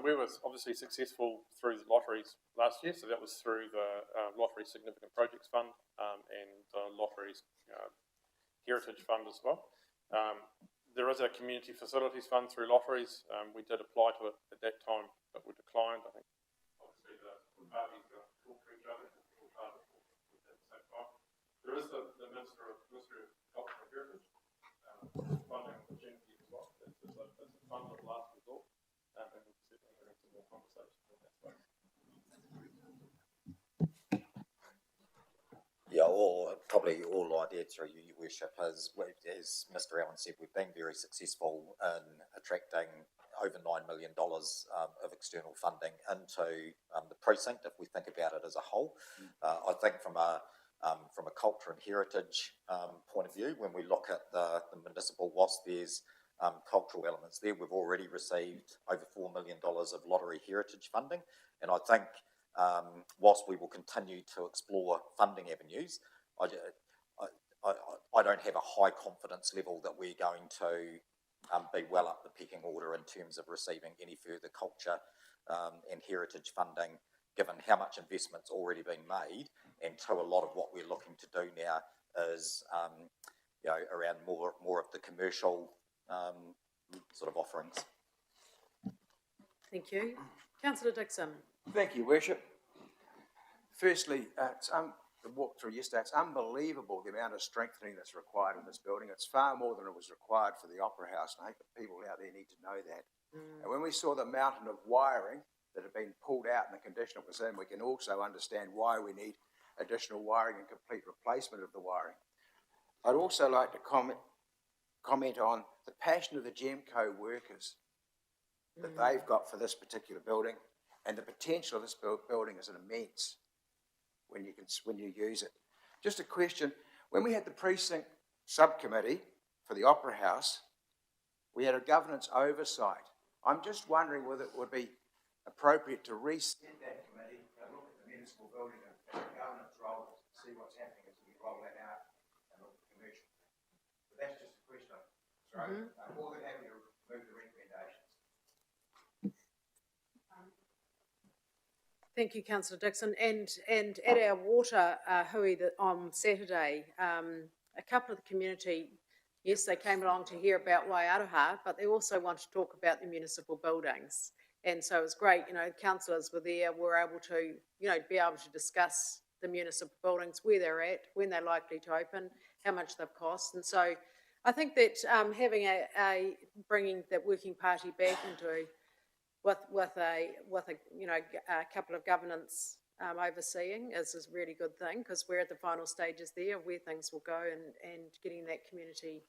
we were obviously successful through the lotteries last year. So that was through the Lottery Significant Projects Fund and the Lotteries Heritage Fund as well. There is a Community Facilities Fund through lotteries. We did apply to it at that time, but we declined. I think obviously the parties talk to each other. There is the Ministry of Culture and Heritage funding opportunity as well. It's a fund of last resort. And we're certainly having some more conversations in that space.
Yeah, probably all I'd add through you, Your Worship, is, as Mr. Allen said, we've been very successful in attracting over $9 million of external funding into the precinct, if we think about it as a whole. I think from a culture and heritage point of view, when we look at the municipal WASP, there's cultural elements there. We've already received over $4 million of lottery heritage funding, and I think whilst we will continue to explore funding avenues, I don't have a high confidence level that we're going to be well up the pecking order in terms of receiving any further culture and heritage funding, given how much investment's already been made, and to a lot of what we're looking to do now is around more of the commercial sort of offerings.
Thank you. Councillor Dixon.
Thank you, Worship. Firstly, the walk through yesterday, it's unbelievable the amount of strengthening that's required in this building. It's far more than it was required for the Opera House, and I think the people out there need to know that. And when we saw the mountain of wiring that had been pulled out in the condition it was in, we can also understand why we need additional wiring and complete replacement of the wiring. I'd also like to comment on the passion of the GEMCO workers that they've got for this particular building, and the potential of this building is immense when you use it. Just a question, when we had the precinct subcommittee for the Opera House, we had a governance oversight. I'm just wondering whether it would be appropriate to reset that committee and look at the municipal building and the governance role to see what's happening as we roll that out and look at the commercial. But that's just a question. I'm more than happy to move the recommendations.
Thank you, Councillor Dixon. And at our water hui on Saturday, a couple of the community, yes, they came along to hear about Waiaroha, but they also wanted to talk about the municipal buildings. And so it was great, councillors were there, were able to, be able to discuss the municipal buildings, where they're at, when they're likely to open, how much they've cost. And so I think that having bringing that working party back into with a couple of governance overseeing is a really good thing, because we're at the final stages there of where things will go and getting that community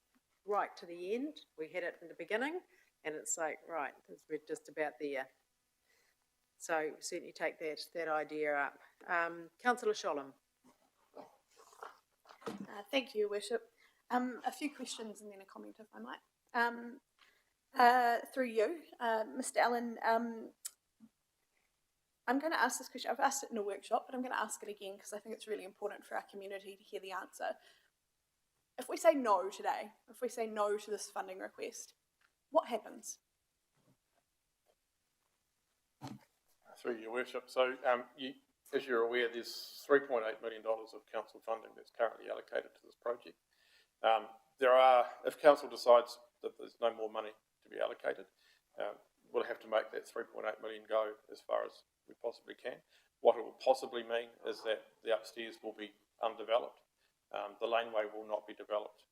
right to the end. We had it in the beginning, and it's like, right, we're just about there. So certainly take that idea up. Councillor Sholem.
Thank you, Worship. A few questions and then a comment, if I might. Through you, Mr. Allen, I'm going to ask this question. I've asked it in a workshop, but I'm going to ask it again because I think it's really important for our community to hear the answer. If we say no today, if we say no to this funding request, what happens?
Through your worship. So, as you're aware, there's $3.8 million of council funding that's currently allocated to this project. If council decides that there's no more money to be allocated, we'll have to make that 3.8 million go as far as we possibly can. What it will possibly mean is that the upstairs will be undeveloped, the laneway will not be developed,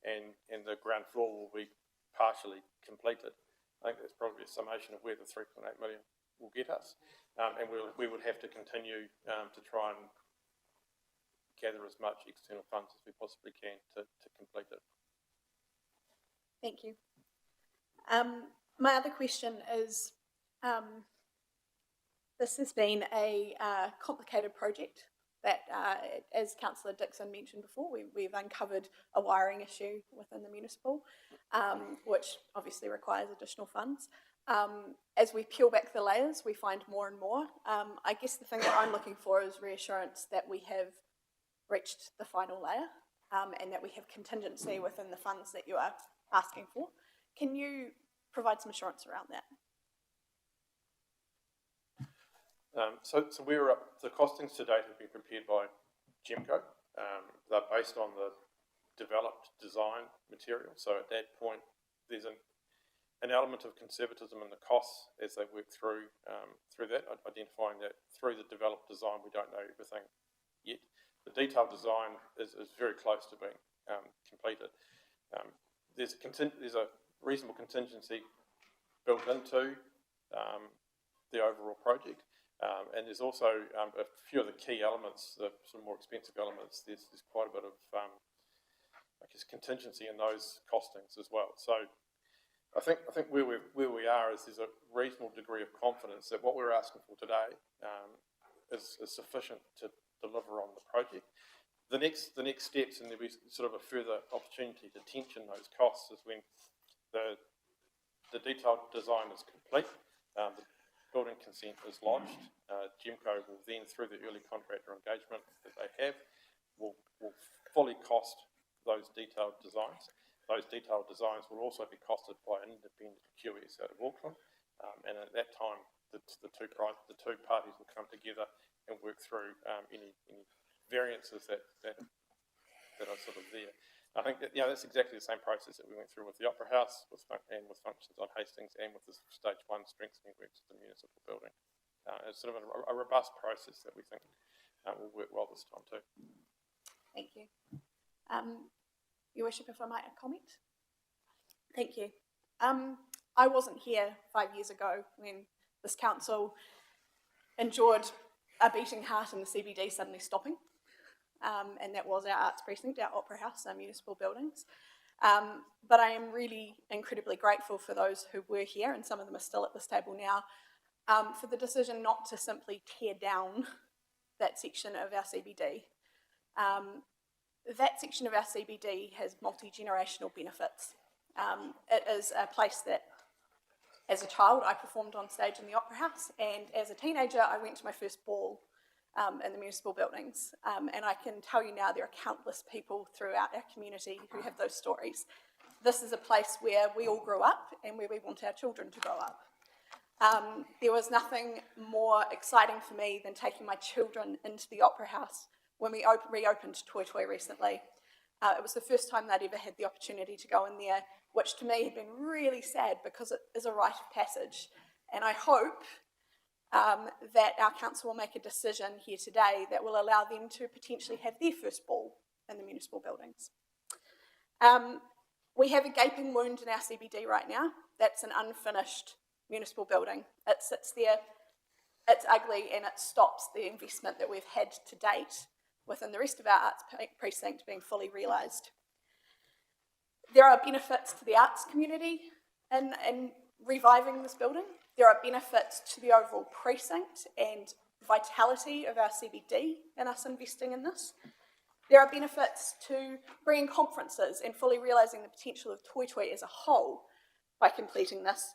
and the ground floor will be partially completed. I think that's probably a summation of where the 3.8 million will get us, and we would have to continue to try and gather as much external funds as we possibly can to complete it.
Thank you. My other question is, this has been a complicated project that, as Councillor Dixon mentioned before, we've uncovered a wiring issue within the municipal, which obviously requires additional funds. As we peel back the layers, we find more and more. I guess the thing that I'm looking for is reassurance that we have reached the final layer, and that we have contingency within the funds that you are asking for. Can you provide some assurance around that?
So the costings to date have been prepared by GEMCO. They're based on the developed design material. So at that point, there's an element of conservatism in the costs as they work through that, identifying that through the developed design, we don't know everything yet. The detailed design is very close to being completed. There's a reasonable contingency built into the overall project. And there's also a few of the key elements, the sort of more expensive elements. There's quite a bit of, contingency in those costings as well. So I think where we are is there's a reasonable degree of confidence that what we're asking for today is sufficient to deliver on the project. The next steps, and there'll be sort of a further opportunity to tension those costs, is when the detailed design is complete. The building consent is lodged. GEMCO will then, through the early contractor engagement that they have, will fully cost those detailed designs. Those detailed designs will also be costed by an independent QS out of Auckland, and at that time, the two parties will come together and work through any variances that are sort of there. I think that, that's exactly the same process that we went through with the Opera House, with functions on Hastings, and with the stage 1 strengthening works of the municipal building. It's sort of a robust process that we think will work well this time too.
Thank you. Your Worship, if I might comment? Thank you. I wasn't here 5 years ago when this council endured a beating heart in the CBD suddenly stopping. And that was our arts precinct, our Opera House, our municipal buildings. But I am really incredibly grateful for those who were here, and some of them are still at this table now, for the decision not to simply tear down that section of our CBD. That section of our CBD has multi-generational benefits. It is a place that, as a child, I performed on stage in the Opera House, and as a teenager, I went to my first ball in the municipal buildings. And I can tell you now there are countless people throughout our community who have those stories. This is a place where we all grew up and where we want our children to grow up. There was nothing more exciting for me than taking my children into the Opera House when we reopened Toi Toi recently. It was the first time they'd ever had the opportunity to go in there, which to me had been really sad because it is a rite of passage. And I hope that our council will make a decision here today that will allow them to potentially have their first ball in the municipal buildings. We have a gaping wound in our CBD right now. That's an unfinished municipal building. It sits there, it's ugly, and it stops the investment that we've had to date within the rest of our arts precinct being fully realised. There are benefits to the arts community in reviving this building. There are benefits to the overall precinct and vitality of our CBD in us investing in this. There are benefits to bringing conferences and fully realising the potential of Toi Toi as a whole by completing this.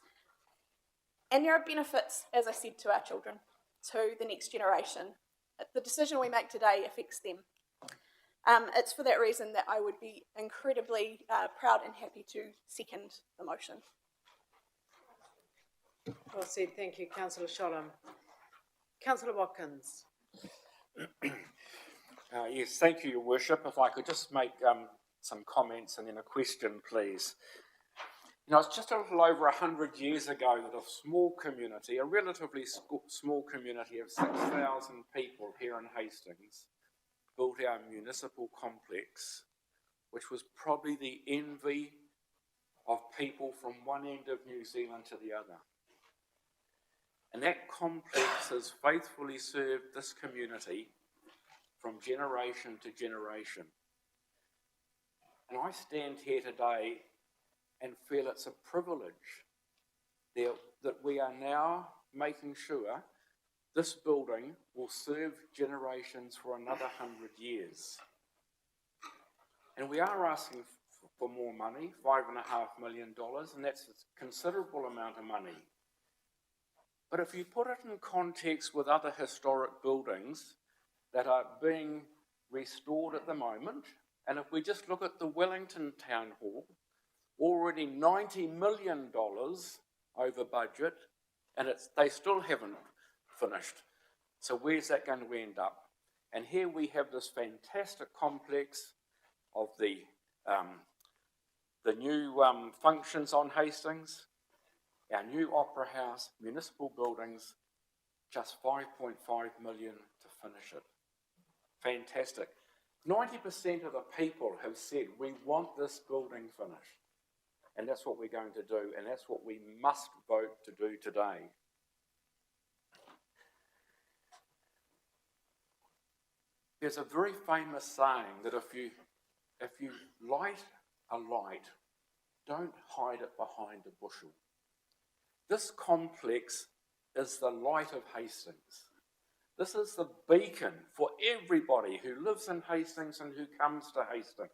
And there are benefits, as I said, to our children. to the next generation. The decision we make today affects them. It's for that reason that I would be incredibly proud and happy to second the motion.
Well said, thank you, Councillor Sholem. Councillor Watkins.
Yes, thank you, Your Worship. If I could just make some comments and then a question, please. You know, it's just a little over 100 years ago that a small community, a relatively small community of 6,000 people here in Hastings, built our municipal complex, which was probably the envy of people from one end of New Zealand to the other. And that complex has faithfully served this community from generation to generation. And I stand here today and feel it's a privilege that we are now making sure this building will serve generations for another 100 years. And we are asking for more money, $5.5 million, and that's a considerable amount of money. But if you put it in context with other historic buildings that are being restored at the moment, and if we just look at the Wellington Town Hall, already $90 million over budget, and they still haven't finished. So where's that going to end up? And here we have this fantastic complex of the new functions on Hastings, our new Opera House, municipal buildings, just $5.5 million to finish it. Fantastic. 90% of the people have said, we want this building finished. And that's what we're going to do, and that's what we must vote to do today. There's a very famous saying that if you light a light, don't hide it behind a bushel. This complex is the light of Hastings. This is the beacon for everybody who lives in Hastings and who comes to Hastings.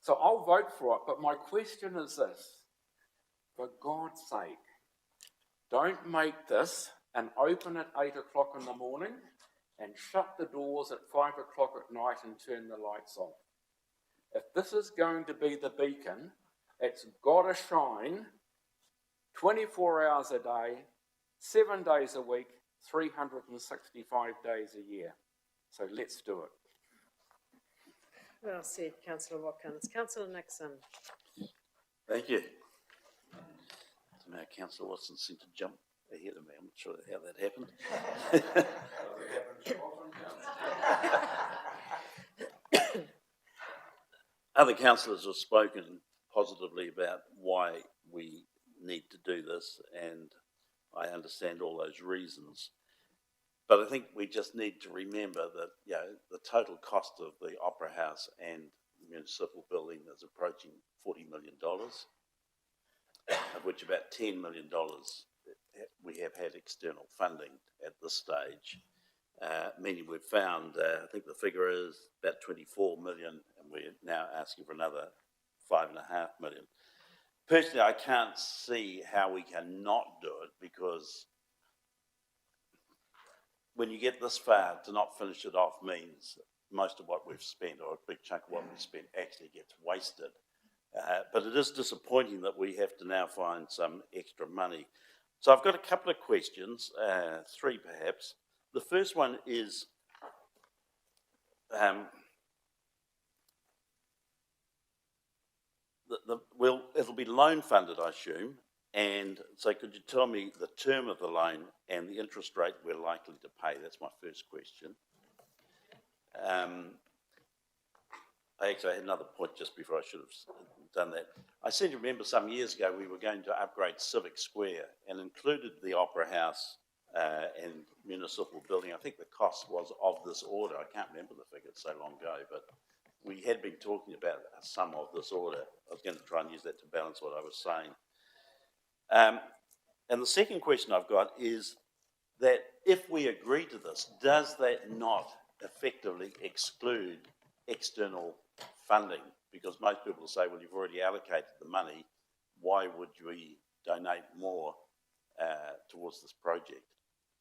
So I'll vote for it, but my question is this: for God's sake, don't make this and open at 8 o'clock in the morning and shut the doors at 5 o'clock at night and turn the lights off. If this is going to be the beacon, it's got to shine 24 hours a day, 7 days a week, 365 days a year. So let's do it.
Well said, Councillor Watkins. Councillor Nixon.
Thank you. So now Councillor Watson seemed to jump ahead of me. I'm not sure how that happened. Other councillors have spoken positively about why we need to do this, and I understand all those reasons. But I think we just need to remember that, you know, the total cost of the Opera House and municipal building is approaching $40 million, of which about $10 million we have had external funding at this stage. Meaning we've found, I think the figure is about 24 million, and we're now asking for another 5.5 million. Personally, I can't see how we can not do it, because when you get this far, to not finish it off means most of what we've spent, or a big chunk of what we've spent, actually gets wasted. But it is disappointing that we have to now find some extra money. So I've got a couple of questions, three perhaps. The first one is, it'll be loan funded, I assume, and so could you tell me the term of the loan and the interest rate we're likely to pay? That's my first question. I had another point just before I should have done that. I seem to remember some years ago we were going to upgrade Civic Square and included the Opera House and municipal building. I think the cost was of this order. I can't remember the figure, it's so long ago, but we had been talking about a sum of this order. I was going to try and use that to balance what I was saying. And the second question I've got is that if we agree to this, does that not effectively exclude external funding? Because most people will say, well, you've already allocated the money, why would we donate more towards this project?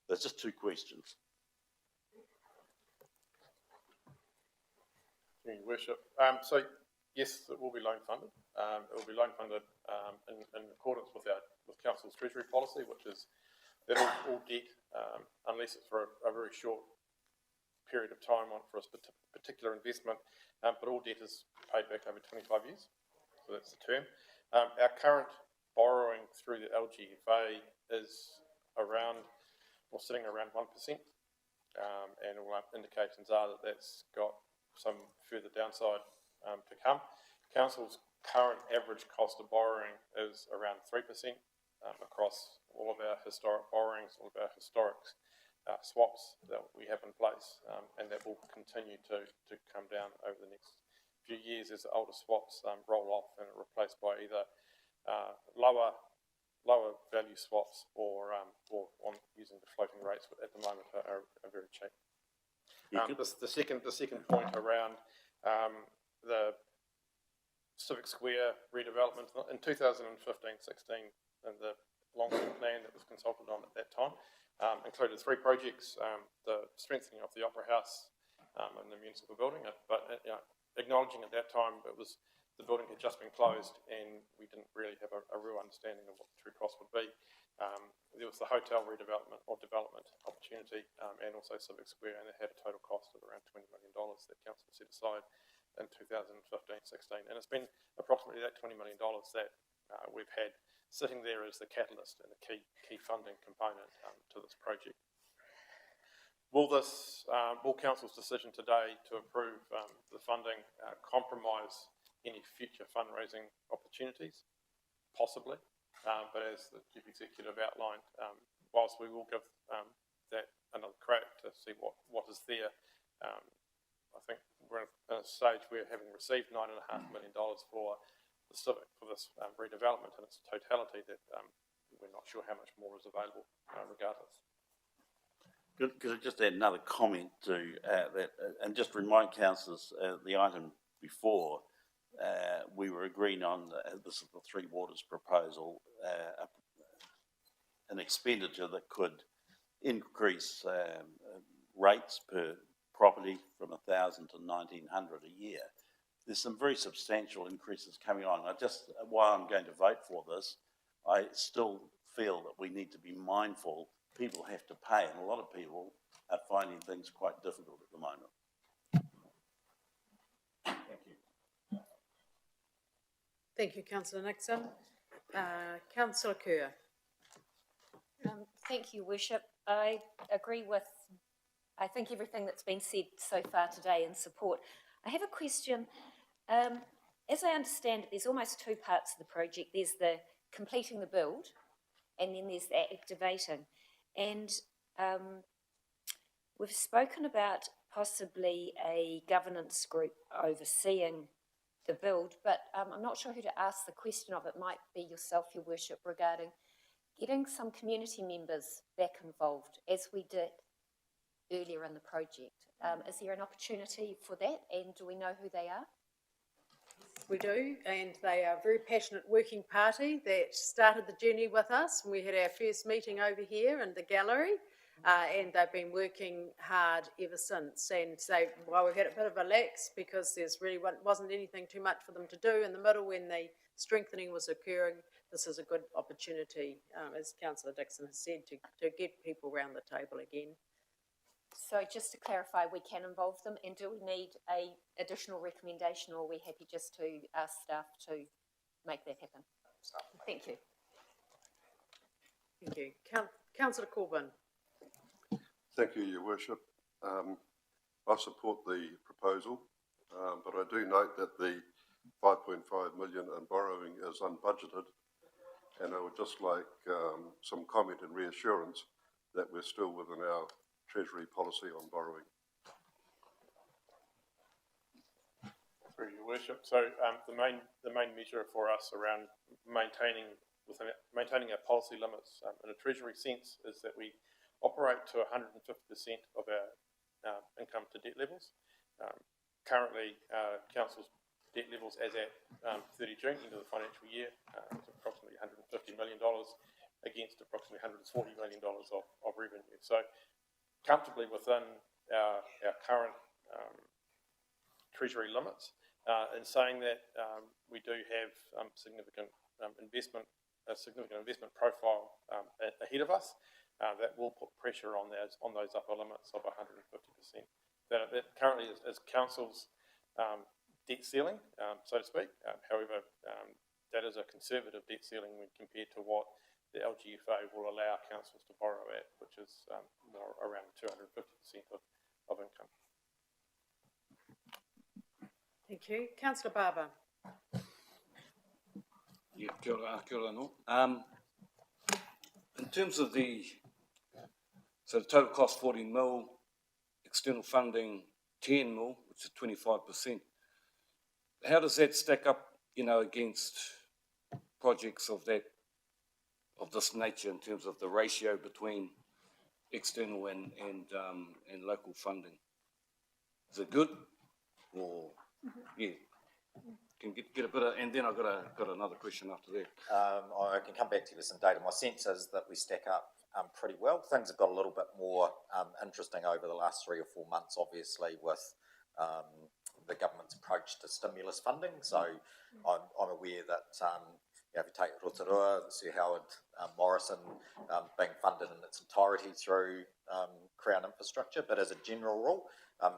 There's just two questions.
Your Worship. So yes, it will be loan funded. It will be loan funded in accordance with Council's Treasury policy, which is that all debt, unless it's for a very short period of time for a particular investment, but all debt is paid back over 25 years. So that's the term. Our current borrowing through the LGFA is sitting around 1%, and all our indications are that that's got some further downside to come. Council's current average cost of borrowing is around 3% across all of our historic borrowings, all of our historic swaps that we have in place, and that will continue to come down over the next few years as the older swaps roll off and are replaced by either lower value swaps or on using the floating rates, but at the moment are very cheap. The second point around the Civic Square redevelopment in 2015-16, and the long-term plan that was consulted on at that time included 3 projects: the strengthening of the Opera House and the municipal building, but acknowledging at that time the building had just been closed and we didn't really have a real understanding of what the true cost would be. There was the hotel redevelopment or development opportunity, and also Civic Square, and it had a total cost of around $20 million that Council set aside in 2015-16. And it's been approximately that $20 million that we've had sitting there as the catalyst and the key funding component to this project. Will Council's decision today to approve the funding compromise any future fundraising opportunities? Possibly. But as the Chief Executive outlined, whilst we will give that another crack to see what is there, I think we're in a stage where, having received $9.5 million for the Civic, for this redevelopment in its totality, that we're not sure how much more is available regardless.
Could I just add another comment to that, and just remind councillors, the item before, we were agreeing on this is the Three Waters proposal, an expenditure that could increase rates per property from 1,000 to 1,900 a year. There's some very substantial increases coming on. While I'm going to vote for this, I still feel that we need to be mindful. People have to pay, and a lot of people are finding things quite difficult at the moment. Thank you.
Thank you, Councillor Nixon. Councillor Kerr.
Thank you, Worship. I agree with, I think, everything that's been said so far today in support. I have a question. As I understand it, there's almost 2 parts of the project. There's the completing the build, and then there's the activating. And we've spoken about possibly a governance group overseeing the build, but I'm not sure who to ask the question of. It might be yourself, Your Worship, regarding getting some community members back involved, as we did earlier in the project. Is there an opportunity for that, and do we know who they are?
We do, and they are a very passionate working party that started the journey with us. We had our first meeting over here in the gallery, and they've been working hard ever since. And so, while we've had a bit of a lax because there's really wasn't anything too much for them to do in the middle when the strengthening was occurring, this is a good opportunity, as Councillor Dixon has said, to get people around the table again.
So just to clarify, we can involve them, and do we need a additional recommendation, or are we happy just to ask staff to make that happen? Thank you.
Thank you. Councillor Corbyn.
Thank you, Your Worship. I support the proposal, but I do note that the 5.5 million in borrowing is unbudgeted, and I would just like some comment and reassurance that we're still within our Treasury policy on borrowing.
Through Your Worship. So the main measure for us around maintaining our policy limits in a Treasury sense is that we operate to 150% of our income to debt levels. Currently, Council's debt levels as at 30 June, end of the financial year, is approximately $150 million against approximately $140 million of revenue. So comfortably within our current treasury limits. In saying that, we do have significant investment profile ahead of us that will put pressure on those upper limits of 150%. That currently is council's debt ceiling, so to speak. However, that is a conservative debt ceiling when compared to what the LGFA will allow councils to borrow at, which is more around 250% of income.
Thank you. Councillor Barber.
Yeah, kia ora no. In terms of the total cost 14 mil, external funding 10 mil, which is 25%. How does that stack up, against projects of this nature in terms of the ratio between external and local funding? Is it good? Or yeah, can get a bit of, and then I've got another question after that.
I can come back to you with some data. My sense is that we stack up pretty well. Things have got a little bit more interesting over the last 3 or 4 months, obviously, with the government's approach to stimulus funding. So I'm aware that if you take Rotorua, Sir Howard Morrison being funded in its entirety through Crown infrastructure, but as a general rule,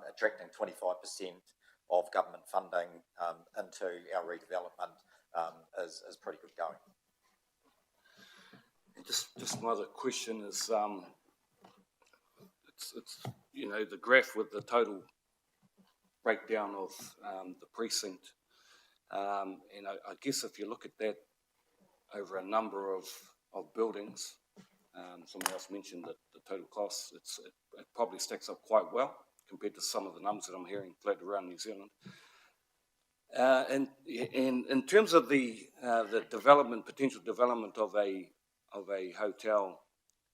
attracting 25% of government funding into our redevelopment is pretty good going.
And just my other question is, it's the graph with the total breakdown of the precinct, and I guess if you look at that over a number of buildings, someone else mentioned that the total cost, it probably stacks up quite well compared to some of the numbers that I'm hearing floated around New Zealand. And in terms of the potential development of a hotel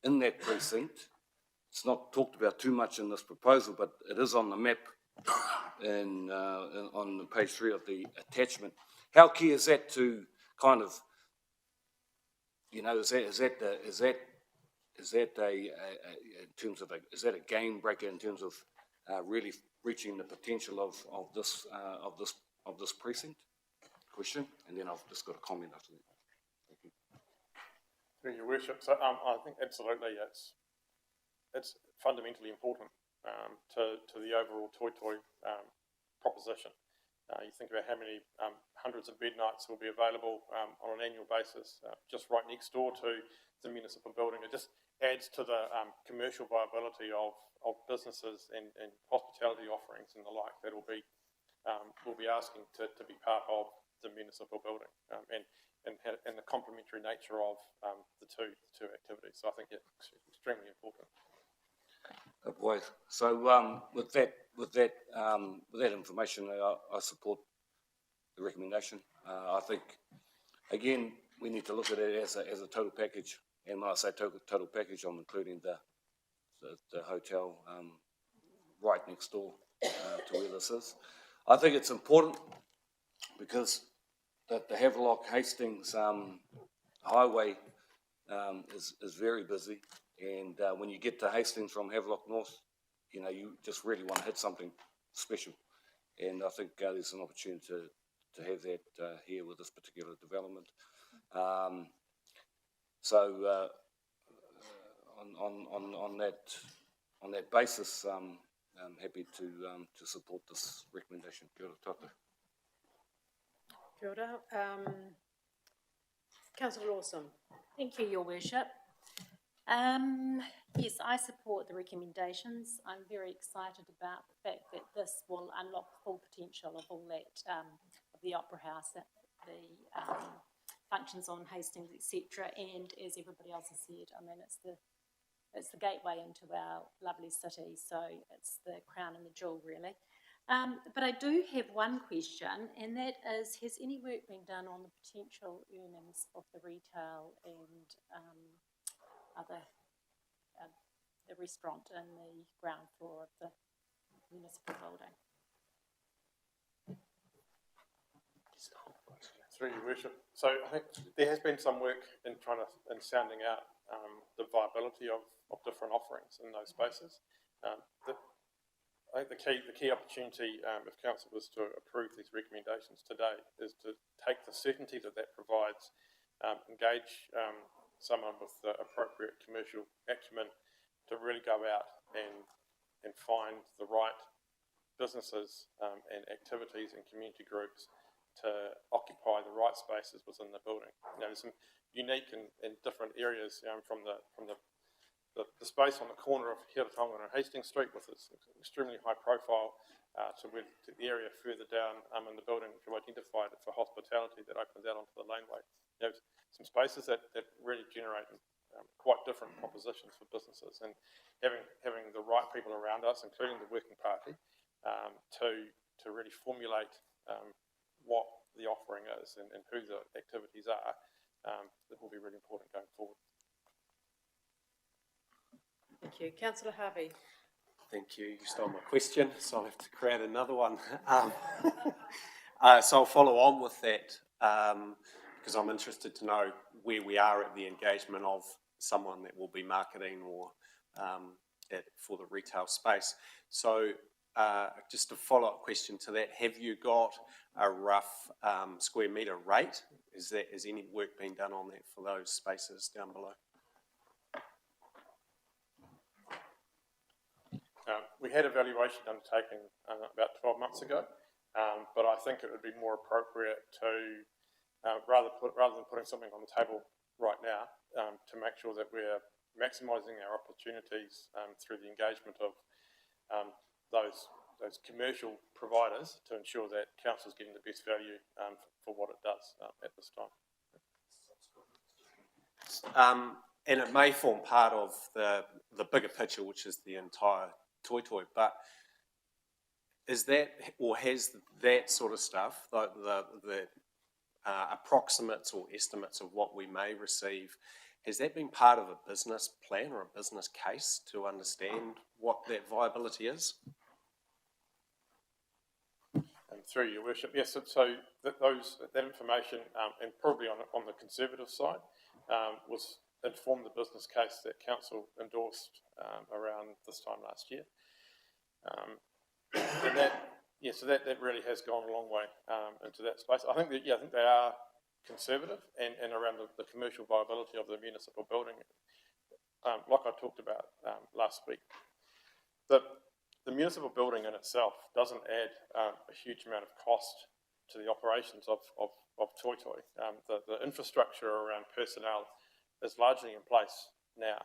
in that precinct, it's not talked about too much in this proposal, but it is on the map on page 3 of the attachment. How key is that to kind of, is that a game breaker in terms of really reaching the potential of this precinct? Question, and then I've just got a comment after that. Thank you.
Through your worship, so I think absolutely it's fundamentally important to the overall Toi proposition. You think about how many hundreds of bed nights will be available on an annual basis, just right next door to the municipal building. It just adds to the commercial viability of businesses and hospitality offerings and the like that will be asking to be part of the municipal building and the complementary nature of the two activities. So I think it's extremely important.
Boy, so with that information, I support the recommendation. I think again we need to look at it as a total package, and when I say total package, I'm including the hotel right next door to where this is. I think it's important because that the Havelock Hastings highway is very busy. And when you get to Hastings from Havelock North, you just really want to hit something special. And I think there's an opportunity to have that here with this particular development. So on that basis, I'm happy to support this recommendation. Kia ora tātou.
Kia ora. Councillor Lawson.
Thank you, Your Worship. Yes, I support the recommendations. I'm very excited about the fact that this will unlock the full potential of all that, of the Opera House, the functions on Hastings, etc. And as everybody else has said, I mean, it's the gateway into our lovely city, so it's the crown and the jewel, really. But I do have one question, and that is, has any work been done on the potential earnings of the retail and the restaurant in the ground floor of the municipal building?
Through your worship. So I think there has been some work in sounding out the viability of different offerings in those spaces. I think the key opportunity, if council was to approve these recommendations today, is to take the certainty that provides, engage someone with the appropriate commercial acumen to really go out and find the right businesses and activities and community groups to occupy the right spaces within the building. There's some unique and different areas from the space on the corner of Hieratonga and Hastings Street with its extremely high profile to the area further down in the building, which we've identified for hospitality that opens out onto the laneway. Some spaces that really generate quite different propositions for businesses, and having the right people around us, including the working party, to really formulate what the offering is and who the activities are, that will be really important going forward.
Thank you. Councillor Harvey.
Thank you. You stole my question, so I'll have to create another one. So I'll follow on with that because I'm interested to know where we are at the engagement of someone that will be marketing or for the retail space. So just a follow-up question to that, have you got a rough square metre rate? Is any work being done on that for those spaces down below?
We had a valuation undertaken about 12 months ago, but I think it would be more appropriate to, rather than putting something on the table right now, to make sure that we're maximising our opportunities through the engagement of those commercial providers to ensure that council's getting the best value for what it does at this time.
And it may form part of the bigger picture, which is the entire Toitoi, but is that, or has that sort of stuff, the approximates or estimates of what we may receive, has that been part of a business plan or a business case to understand what that viability is?
Through your worship, yes. So that information, and probably on the conservative side, was informed the business case that council endorsed around this time last year. And that really has gone a long way into that space. I think they are conservative and around the commercial viability of the municipal building. Like I talked about last week, the municipal building in itself doesn't add a huge amount of cost to the operations of Toitoi. The infrastructure around personnel is largely in place now.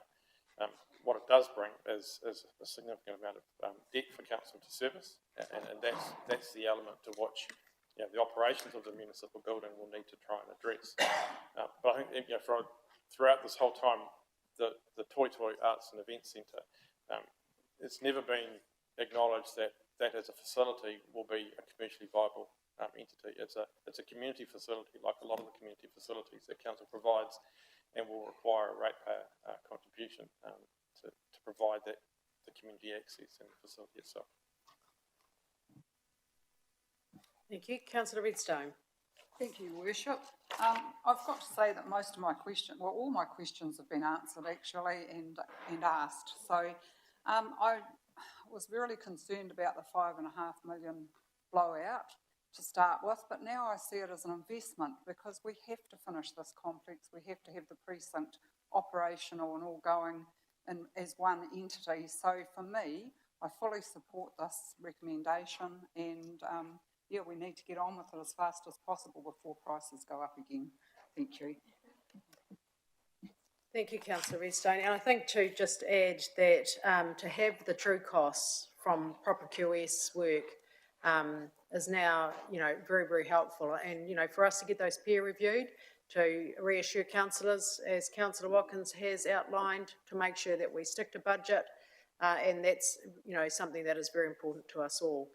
What it does bring is a significant amount of debt for council to service, and that's the element to which the operations of the municipal building will need to try and address. But I think throughout this whole time, the Toitoi Arts and Events Centre, it's never been acknowledged that as a facility will be a commercially viable entity. It's a community facility, like a lot of the community facilities that council provides, and will require a ratepayer contribution to provide the community access and the facility itself.
Thank you. Councillor Redstone.
Thank you, Worship. I've got to say that most of my questions, well, all my questions have been answered actually and asked. So I was really concerned about the $5.5 million blowout to start with, but now I see it as an investment because we have to finish this complex. We have to have the precinct operational and all going as one entity. So for me, I fully support this recommendation, and we need to get on with it as fast as possible before prices go up again. Thank you.
Thank you, Councillor Redstone. And I think to just add that to have the true costs from proper QS work is now, very, very helpful. And, for us to get those peer reviewed, to reassure councillors, as Councillor Watkins has outlined, to make sure that we stick to budget. And that's, something that is very important to us all.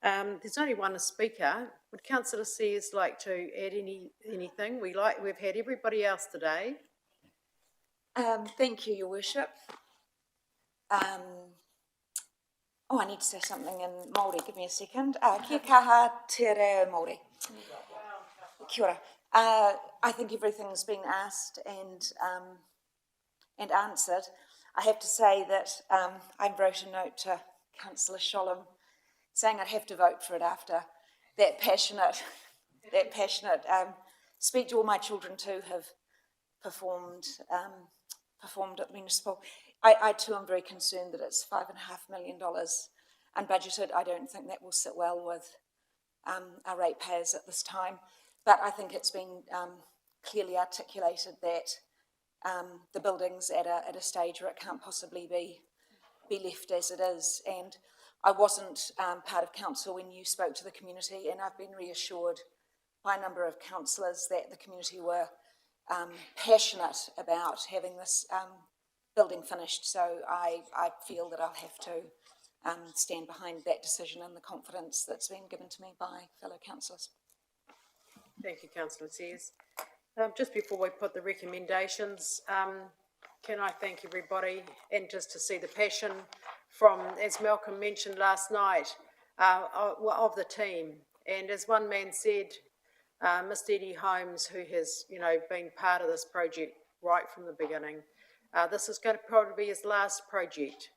There's only one speaker. Would Councillor Sears like to add anything? We've had everybody else today.
Thank you, Your Worship. I need to say something in Māori. Give me a second. Kia kaha te reo Māori. Kia ora. I think everything's been asked, and and answered. I have to say that I wrote a note to Councillor Sholem saying I'd have to vote for it after that passionate speech. All my children too have performed at municipal. I too am very concerned that it's $5.5 million unbudgeted. I don't think that will sit well with our ratepayers at this time, but I think it's been clearly articulated that the building's at a stage where it can't possibly be left as it is. And I wasn't part of council when you spoke to the community, and I've been reassured by a number of councillors that the community were passionate about having this building finished. So I feel that I'll have to stand behind that decision and the confidence that's been given to me by fellow councillors.
Thank you, Councillor Sears. Just before we put the recommendations, can I thank everybody, and just to see the passion from, as Malcolm mentioned last night, of the team. And as one man said, Mr. Eddie Holmes, who has, been part of this project right from the beginning, this is going to probably be his last project,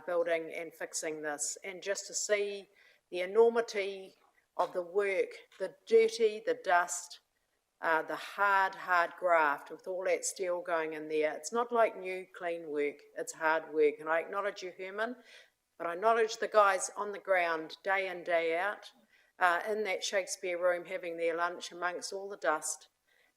building and fixing this. And just to see the enormity of the work, the dirty, the dust, the hard graft with all that steel going in there. It's not like new, clean work, it's hard work. And I acknowledge you, Herman, but I acknowledge the guys on the ground day in, day out, in that Shakespeare room having their lunch amongst all the dust,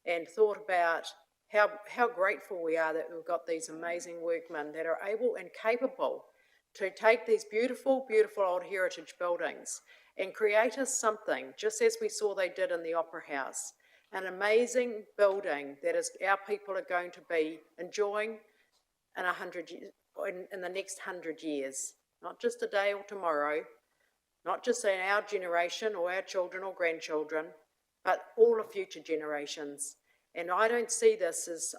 and thought about how grateful we are that we've got these amazing workmen that are able and capable to take these beautiful, beautiful old heritage buildings and create us something, just as we saw they did in the Opera House, an amazing building that is our people are going to be enjoying in the next 100 years, not just today or tomorrow, not just in our generation or our children or grandchildren, but all the future generations. And I see this as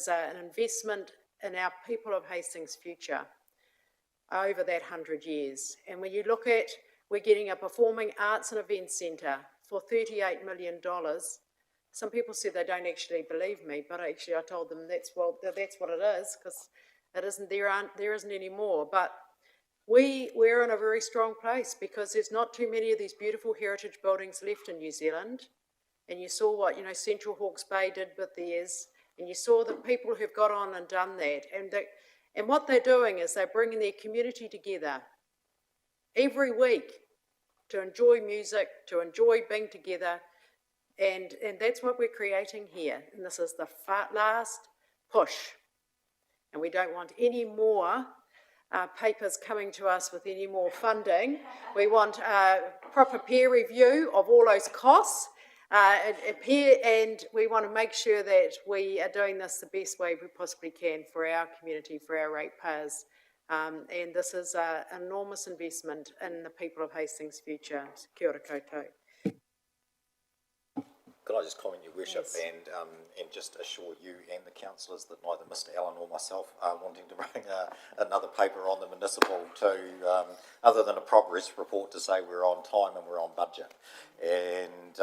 an investment in our people of Hastings' future over that 100 years. And when you look at, we're getting a performing arts and events centre for $38 million. Some people said they don't actually believe me, but I told them that's what it is, because it isn't. There isn't any more. But we're in a very strong place because there's not too many of these beautiful heritage buildings left in New Zealand. And you saw what Central Hawke's Bay did with theirs, and you saw the people who've got on and done that. And what they're doing is they're bringing their community together every week to enjoy music, to enjoy being together, and that's what we're creating here. And this is the last push. And we don't want any more papers coming to us with any more funding. We want a proper peer review of all those costs, and we want to make sure that we are doing this the best way we possibly can for our community, for our ratepayers. And this is an enormous investment in the people of Hastings' future. Kia ora koutou.
Could I just comment, Your Worship,
Yes.
and just assure you and the councillors that neither Mr Allen or myself are wanting to bring another paper on the municipal other than a progress report to say we're on time and we're on budget. And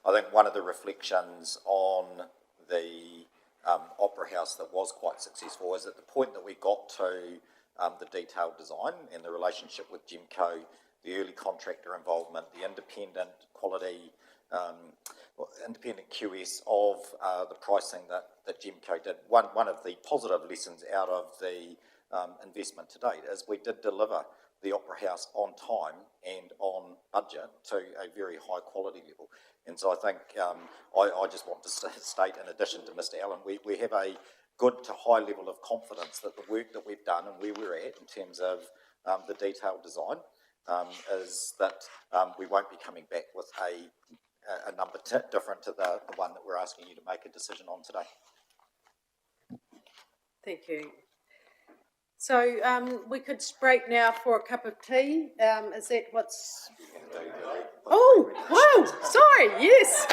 I think one of the reflections on the Opera House that was quite successful is at the point that we got to the detailed design and the relationship with Gemco, the early contractor involvement, the independent quality, independent QS of the pricing that Gemco did. One of the positive lessons out of the investment to date is we did deliver the Opera House on time and on budget to a very high quality level. And so I think I just want to state, in addition to Mr Allen, we have a good to high level of confidence that the work that we've done and where we're at in terms of the detailed design is that we won't be coming back with a number different to the one that we're asking you to make a decision on today.
Thank you. So we could break now for a cup of tea. Is that what's... Oh, wow, sorry, yes.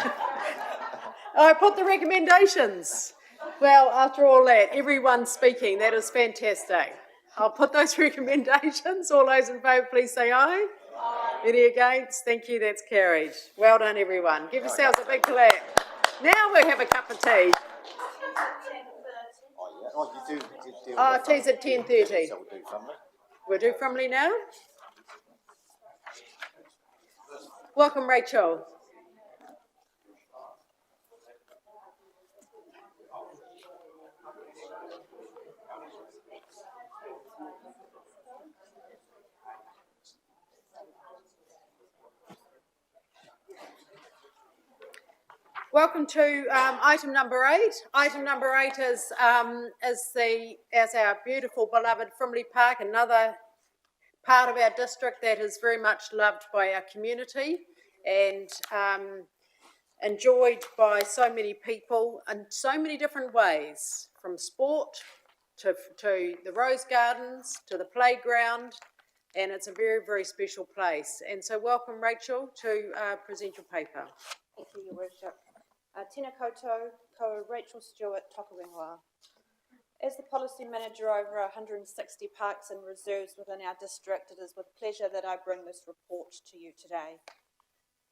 I put the recommendations. Well, after all that, everyone speaking, that is fantastic. I'll put those recommendations. All those in favour, please say aye. Aye. Any against? Thank you, that's carried. Well done, everyone. Give yourselves a big clap. Now we'll have a cup of tea.
Oh, you do deal
Oh,
with
tea's at 10:30.
So we'll do family.
We'll do Frimley now. Welcome, Rachel. Welcome to item number 8. Item number 8 is our beautiful, beloved Frimley Park, another part of our district that is very much loved by our community and enjoyed by so many people in so many different ways, from sport to the rose gardens to the playground, and it's a very, very special place. And so welcome, Rachel, to present your paper.
Thank you, Your Worship. Tēnā koutou, ko Rachel Stewart, toka whenua. As the Policy Manager over 160 parks and reserves within our district, it is with pleasure that I bring this report to you today.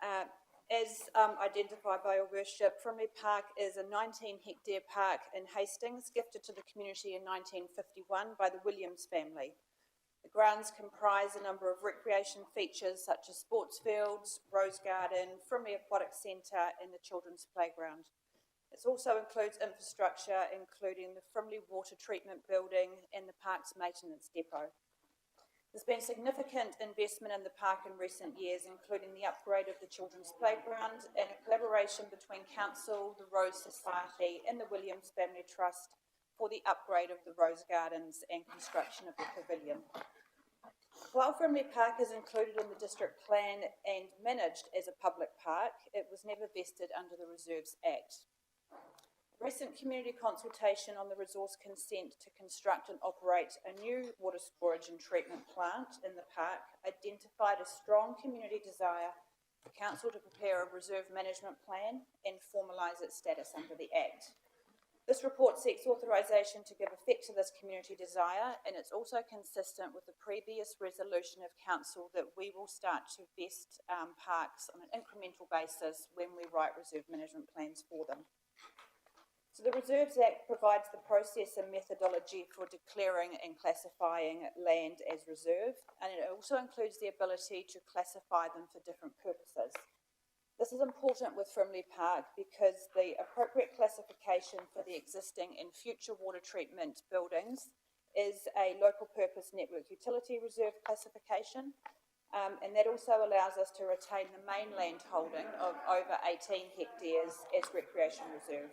As identified by Your Worship, Frimley Park is a 19-hectare park in Hastings, gifted to the community in 1951 by the Williams family. The grounds comprise a number of recreation features such as sports fields, rose garden, Frimley Aquatic Centre and the children's playground. It also includes infrastructure including the Frimley Water Treatment Building and the park's maintenance depot. There's been significant investment in the park in recent years, including the upgrade of the children's playground and a collaboration between Council, the Rose Society and the Williams Family Trust for the upgrade of the rose gardens and construction of the pavilion. While Frimley Park is included in the district plan and managed as a public park, it was never vested under the Reserves Act. Recent community consultation on the resource consent to construct and operate a new water storage and treatment plant in the park identified a strong community desire for Council to prepare a reserve management plan and formalise its status under the Act. This report seeks authorisation to give effect to this community desire, and it's also consistent with the previous resolution of Council that we will start to vest parks on an incremental basis when we write reserve management plans for them. So the Reserves Act provides the process and methodology for declaring and classifying land as reserve, and it also includes the ability to classify them for different purposes. This is important with Frimley Park because the appropriate classification for the existing and future water treatment buildings is a local purpose network utility reserve classification, and that also allows us to retain the main land holding of over 18 hectares as recreation reserve.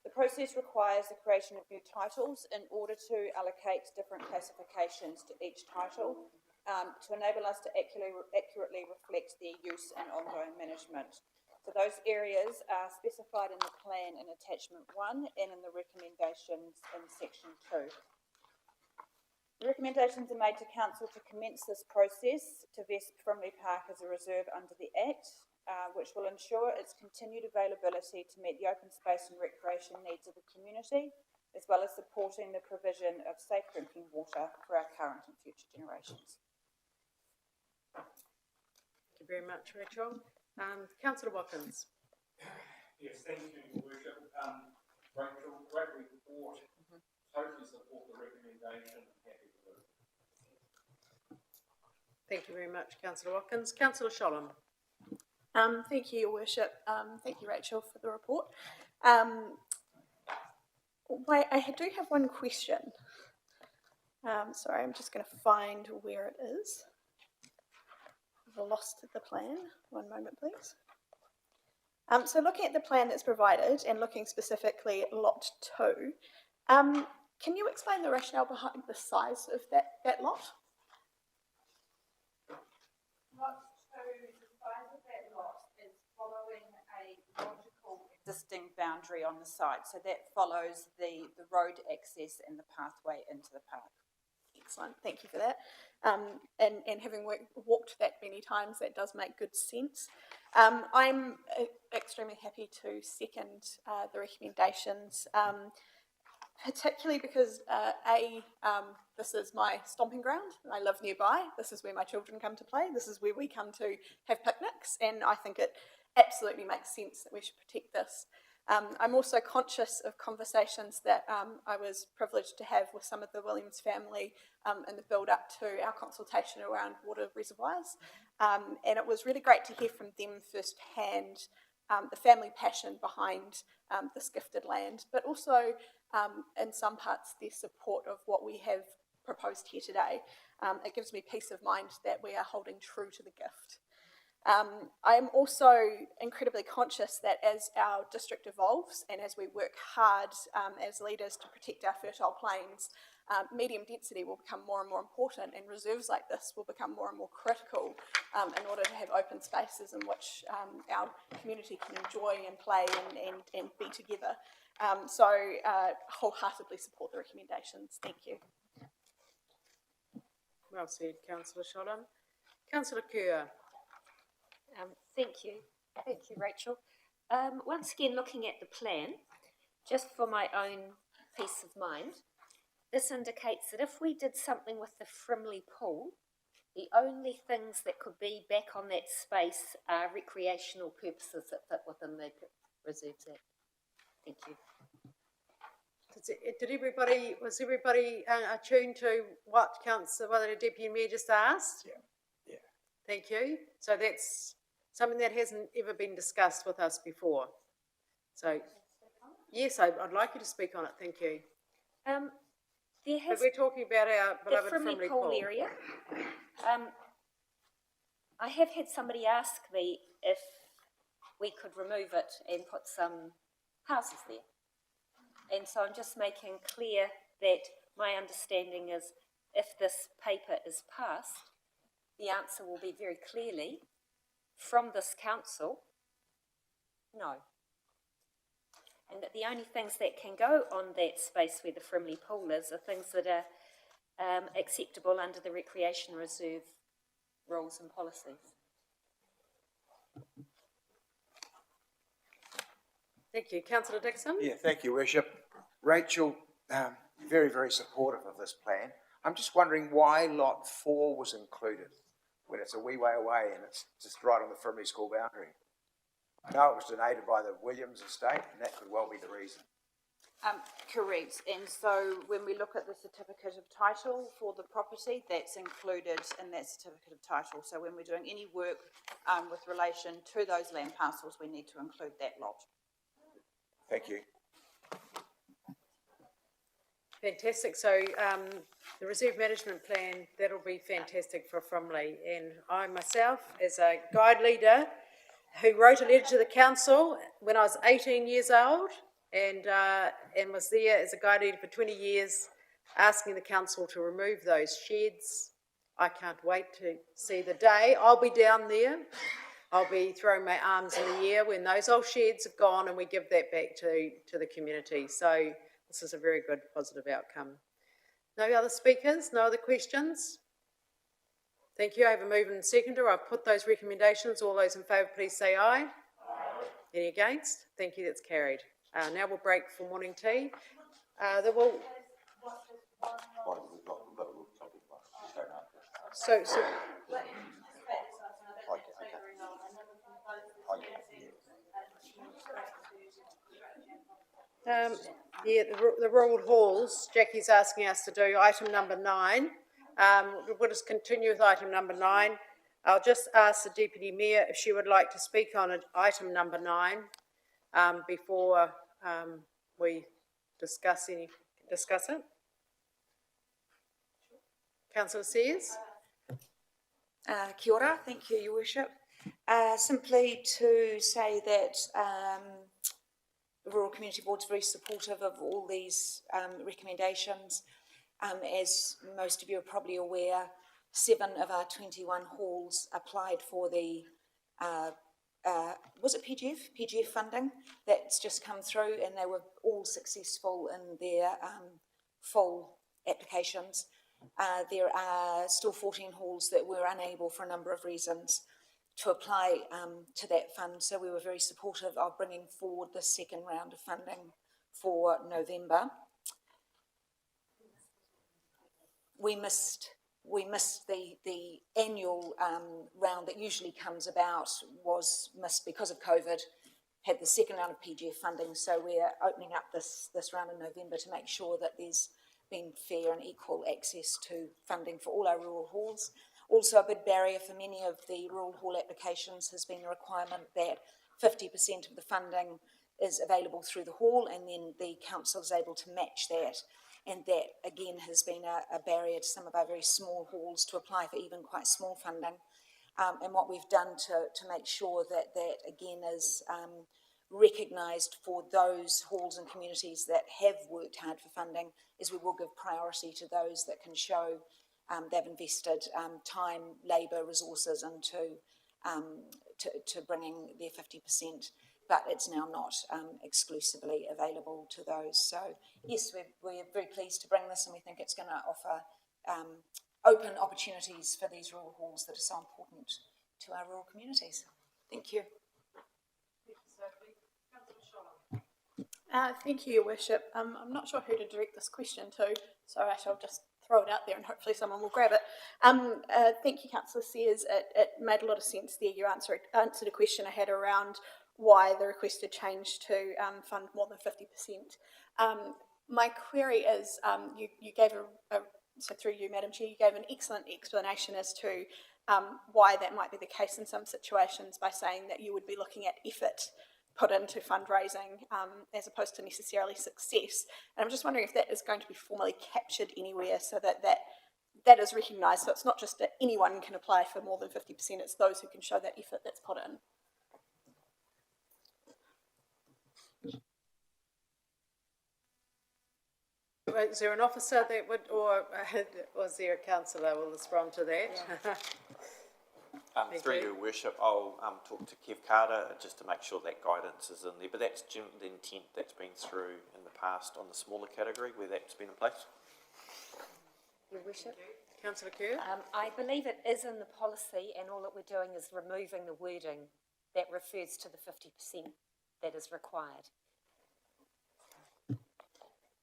The process requires the creation of new titles in order to allocate different classifications to each title to enable us to accurately reflect their use and ongoing management. So those areas are specified in the plan in attachment 1 and in the recommendations in section 2. The recommendations are made to Council to commence this process to vest Frimley Park as a reserve under the Act, which will ensure its continued availability to meet the open space and recreation needs of the community, as well as supporting the provision of safe drinking water for our current and future generations.
Thank you very much, Rachel. Councillor Watkins.
Yes, thank you, Your Worship. Rachel, great report. Totally support the recommendation and happy with it.
Thank you very much, Councillor Watkins. Councillor Sholem.
Thank you, Your Worship. Thank you, Rachel, for the report. I do have one question. Sorry, I'm just going to find where it is. I've lost the plan. One moment, please. So looking at the plan that's provided and looking specifically at Lot 2, can you explain the rationale behind the size of that lot?
Lot 2, the size of that lot is following a logical existing boundary on the site. So that follows the road access and the pathway into the park.
Excellent, thank you for that. And having walked that many times, that does make good sense. I'm extremely happy to second the recommendations, particularly because this is my stomping ground. I live nearby. This is where my children come to play. This is where we come to have picnics, and I think it absolutely makes sense that we should protect this. I'm also conscious of conversations that I was privileged to have with some of the Williams family in the build-up to our consultation around water reservoirs. And it was really great to hear from them firsthand the family passion behind this gifted land, but also in some parts their support of what we have proposed here today. It gives me peace of mind that we are holding true to the gift. I am also incredibly conscious that as our district evolves and as we work hard as leaders to protect our fertile plains, medium density will become more and more important, and reserves like this will become more and more critical in order to have open spaces in which our community can enjoy and play and be together. So wholeheartedly support the recommendations. Thank you.
Well said, Councillor Sholham. Councillor Kerr.
Thank you, Rachel. Once again, looking at the plan, just for my own peace of mind, this indicates that if we did something with the Frimley pool, the only things that could be back on that space are recreational purposes that fit within the Reserves Act. Thank you.
Was everybody attuned to what the Deputy Mayor just asked?
Yeah.
Thank you. So that's something that hasn't ever been discussed with us before. So, yes, I'd like you to speak on it. Thank you. But we're talking about our beloved Frimley pool
area. I have had somebody ask me if we could remove it and put some houses there. And so I'm just making clear that my understanding is if this paper is passed, the answer will be very clearly from this council, no. And that the only things that can go on that space where the Frimley pool is are things that are acceptable under the Recreation Reserve rules and policies.
Thank you. Councillor Dixon?
Yeah, thank you, Worship. Rachel, very, very supportive of this plan. I'm just wondering why Lot 4 was included when it's a wee way away and it's just right on the Frimley school boundary. I know it was donated by the Williams estate, and that could well be the reason.
Correct, and so when we look at the certificate of title for the property, that's included in that certificate of title. So when we're doing any work with relation to those land parcels, we need to include that lot.
Thank you.
Fantastic. So the Reserve Management Plan, that'll be fantastic for Frimley. And I myself, as a guide leader who wrote a letter to the council when I was 18 years old and was there as a guide leader for 20 years, asking the council to remove those sheds. I can't wait to see the day. I'll be down there. I'll be throwing my arms in the air when those old sheds are gone and we give that back to the community. So this is a very good, positive outcome. No other speakers? No other questions? Thank you. I have a mover and seconder. I've put those recommendations. All those in favour, please say aye. Aye. Any against? Thank you. That's carried. Now we'll break for morning tea. The rural halls, Jackie's asking us to do item number 9. We'll just continue with item number 9. I'll just ask the Deputy Mayor if she would like to speak on item number 9 before we discuss it. Councillor Sears.
Kia ora, thank you, Your Worship. Simply to say that the Rural Community Board is very supportive of all these recommendations. As most of you are probably aware, 7 of our 21 halls applied for the, was it PGF funding? That's just come through, and they were all successful in their full applications. There are still 14 halls that were unable for a number of reasons to apply to that fund, so we were very supportive of bringing forward the second round of funding for November. We missed the annual round that usually comes about, was missed because of COVID, had the second round of PGF funding, so we're opening up this round in November to make sure that there's been fair and equal access to funding for all our rural halls. Also, a big barrier for many of the rural hall applications has been the requirement that 50% of the funding is available through the hall, and then the council is able to match that. And that, again, has been a barrier to some of our very small halls to apply for even quite small funding. And what we've done to make sure that that, again, is recognised for those halls and communities that have worked hard for funding is we will give priority to those that can show they've invested time, labour, resources into to bringing their 50%, but it's now not exclusively available to those. So yes, we're very pleased to bring this, and we think it's going to offer open opportunities for these rural halls that are so important to our rural communities. Thank you.
Thank you, Your Worship. I'm not sure who to direct this question to, so I shall just throw it out there and hopefully someone will grab it. Thank you, Councillor Sears. It made a lot of sense there. You answered a question I had around why the requested change to fund more than 50%. My query is, you gave so through you, Madam Chair, you gave an excellent explanation as to why that might be the case in some situations by saying that you would be looking at effort put into fundraising as opposed to necessarily success. And I'm just wondering if that is going to be formally captured anywhere so that is recognised. So it's not just that anyone can apply for more than 50%, it's those who can show that effort that's put in.
Is there an officer that would, or was there a councillor will respond to that?
Yeah. Through Your Worship, I'll talk to Kev Carter just to make sure that guidance is in there, but that's generally the intent that's been through in the past on the smaller category where that's been in place.
Your Worship.
Councillor Kerr?
I believe it is in the policy, and all that we're doing is removing the wording that refers to the 50% that is required.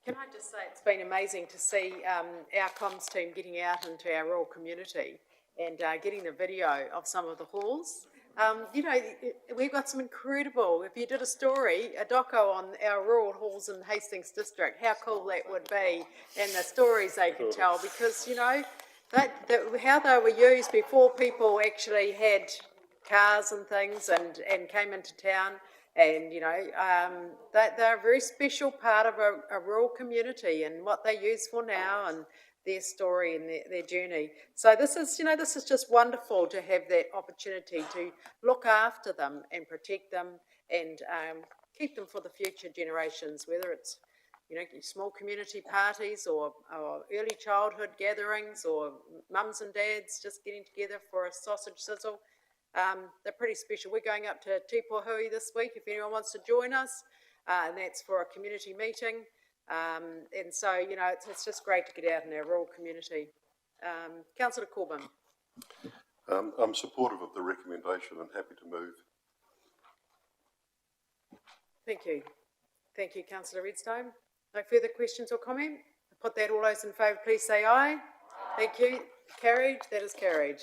Can I just say it's been amazing to see our comms team getting out into our rural community and getting the video of some of the halls. You know, we've got some incredible, if you did a story, a doco on our rural halls in Hastings District, how cool that would be, and the stories they could tell, because, you know, how they were used before people actually had cars and things and came into town. And, you know, they're a very special part of a rural community and what they're used for now and their story and their journey. So this is, you know, this is just wonderful to have that opportunity to look after them and protect them and keep them for the future generations, whether it's, you know, small community parties or early childhood gatherings or mums and dads just getting together for a sausage sizzle. They're pretty special. We're going up to Tipohui this week if anyone wants to join us, and that's for a community meeting. And so, you know, it's just great to get out in our rural community. Councillor Corbyn.
I'm supportive of the recommendation and happy to move.
Thank you. Thank you, Councillor Redstone. No further questions or comment? Put that, all those in favour, please say aye. Thank you. Carried. That is carried.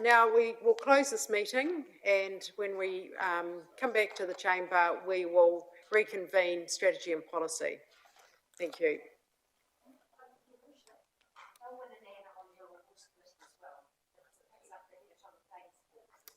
Now we will close this meeting, and when we come back to the chamber, we will reconvene strategy and policy. Thank you.